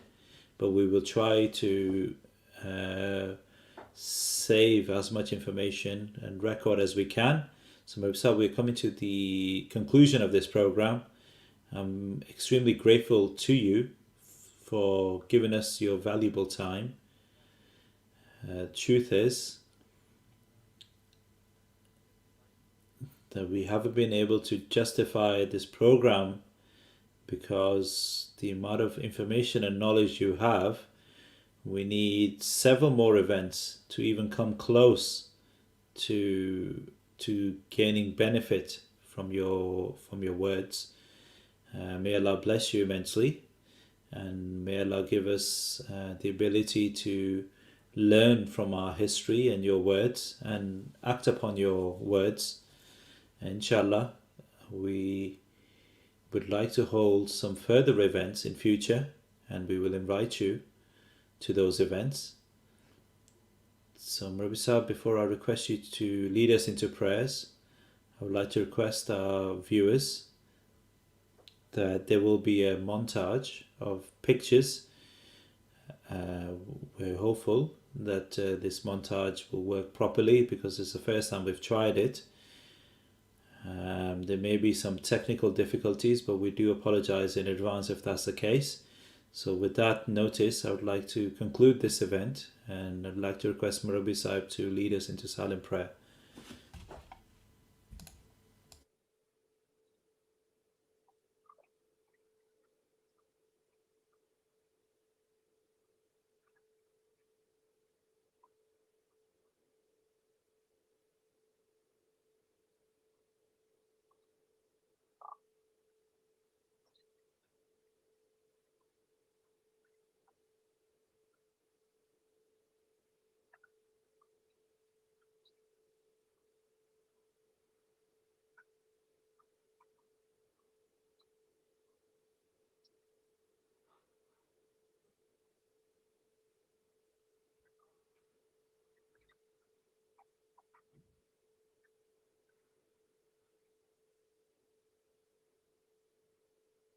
but we will try to save as much information and record as we can. So Murabbi Sahib, we're coming to the conclusion of this program. I'm extremely grateful to you for giving us your valuable time. Truth is that we haven't been able to justify this program because the amount of information and knowledge you have, we need several more events to even come close to gaining benefit from your words. May Allah bless you immensely, and may Allah give us the ability to learn from our history and your words and act upon your words. Inshallah, we would like to hold some further events in future, and we will invite you to those events. So Murabbi Sahib, before I request you to lead us into prayers, I would like to request our viewers that there will be a montage of pictures. We're hopeful that this montage will work properly because it's the first time we've tried it. There may be some technical difficulties, but we do apologize in advance if that's the case. So with that notice, I would like to conclude this event, and I'd like to request Murabbi Sahib to lead us into silent prayer.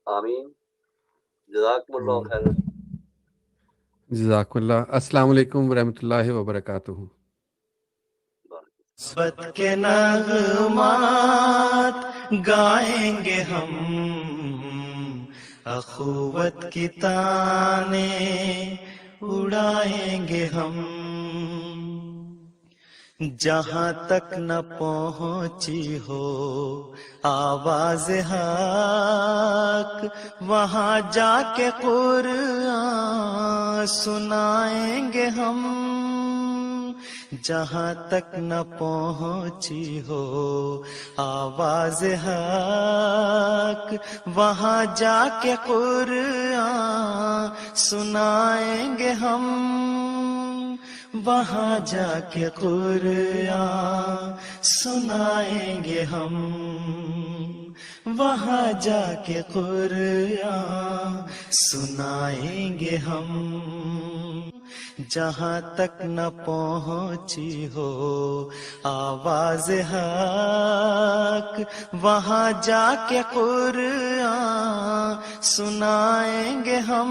آمین. جزاکم اللہ خیر. جزاک اللہ. السلام علیکم ورحمۃ اللہ وبرکاتہ. محبت کے نغمات گائیں گے ہم، اخوت کی تانے اڑائیں گے ہم، جہاں تک نہ پہنچی ہو آواز حق، وہاں جا کے قرآن سنائیں گے ہم، جہاں تک نہ پہنچی ہو آواز حق، وہاں جا کے قرآن سنائیں گے ہم، وہاں جا کے قرآن سنائیں گے ہم، وہاں جا کے قرآن سنائیں گے ہم، جہاں تک نہ پہنچی ہو آواز حق، وہاں جا کے قرآن سنائیں گے ہم،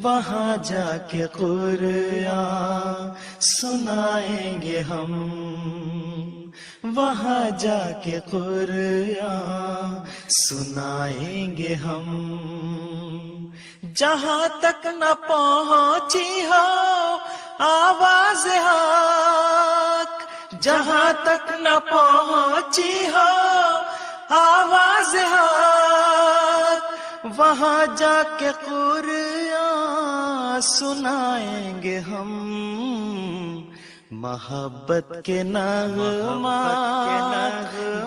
وہاں جا کے قرآن سنائیں گے ہم، وہاں جا کے قرآن سنائیں گے ہم، جہاں تک نہ پہنچی ہو آواز حق، جہاں تک نہ پہنچی ہو آواز حق، وہاں جا کے قرآن سنائیں گے ہم، محبت کے نغمات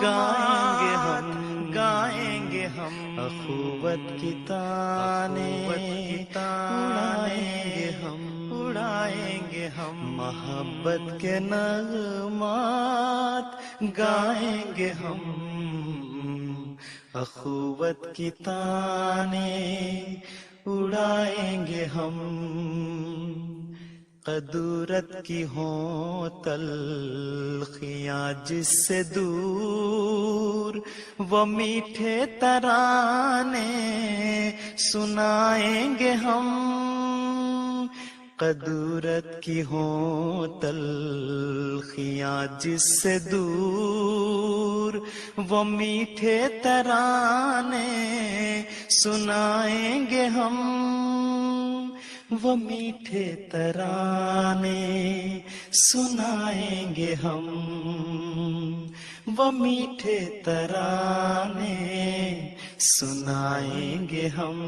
گائیں گے ہم، گائیں گے ہم، اخوت کی تانے اڑائیں گے ہم، اڑائیں گے ہم، محبت کے نغمات گائیں گے ہم، اخوت کی تانے اڑائیں گے ہم، قدورت کی ہوں تلخیاں جس سے دور، وہ میٹھے ترانے سنائیں گے ہم، قدورت کی ہوں تلخیاں جس سے دور، وہ میٹھے ترانے سنائیں گے ہم، وہ میٹھے ترانے سنائیں گے ہم، وہ میٹھے ترانے سنائیں گے ہم۔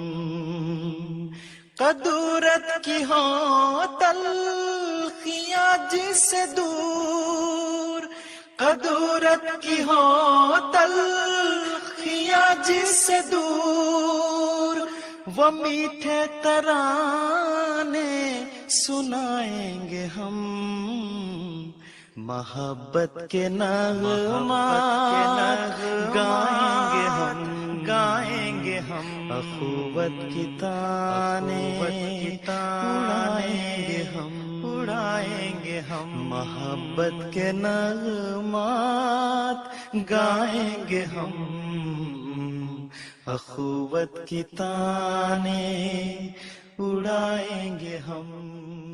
قدورت کی ہوں تلخیاں جس سے دور، قدورت کی ہوں تلخیاں جس سے دور، وہ میٹھے ترانے سنائیں گے ہم، محبت کے نغمات گائیں گے ہم، گائیں گے ہم، اخوت کی تانے اڑائیں گے ہم، اڑائیں گے ہم، محبت کے نغمات گائیں گے ہم، اخوت کی تانے اڑائیں گے ہم۔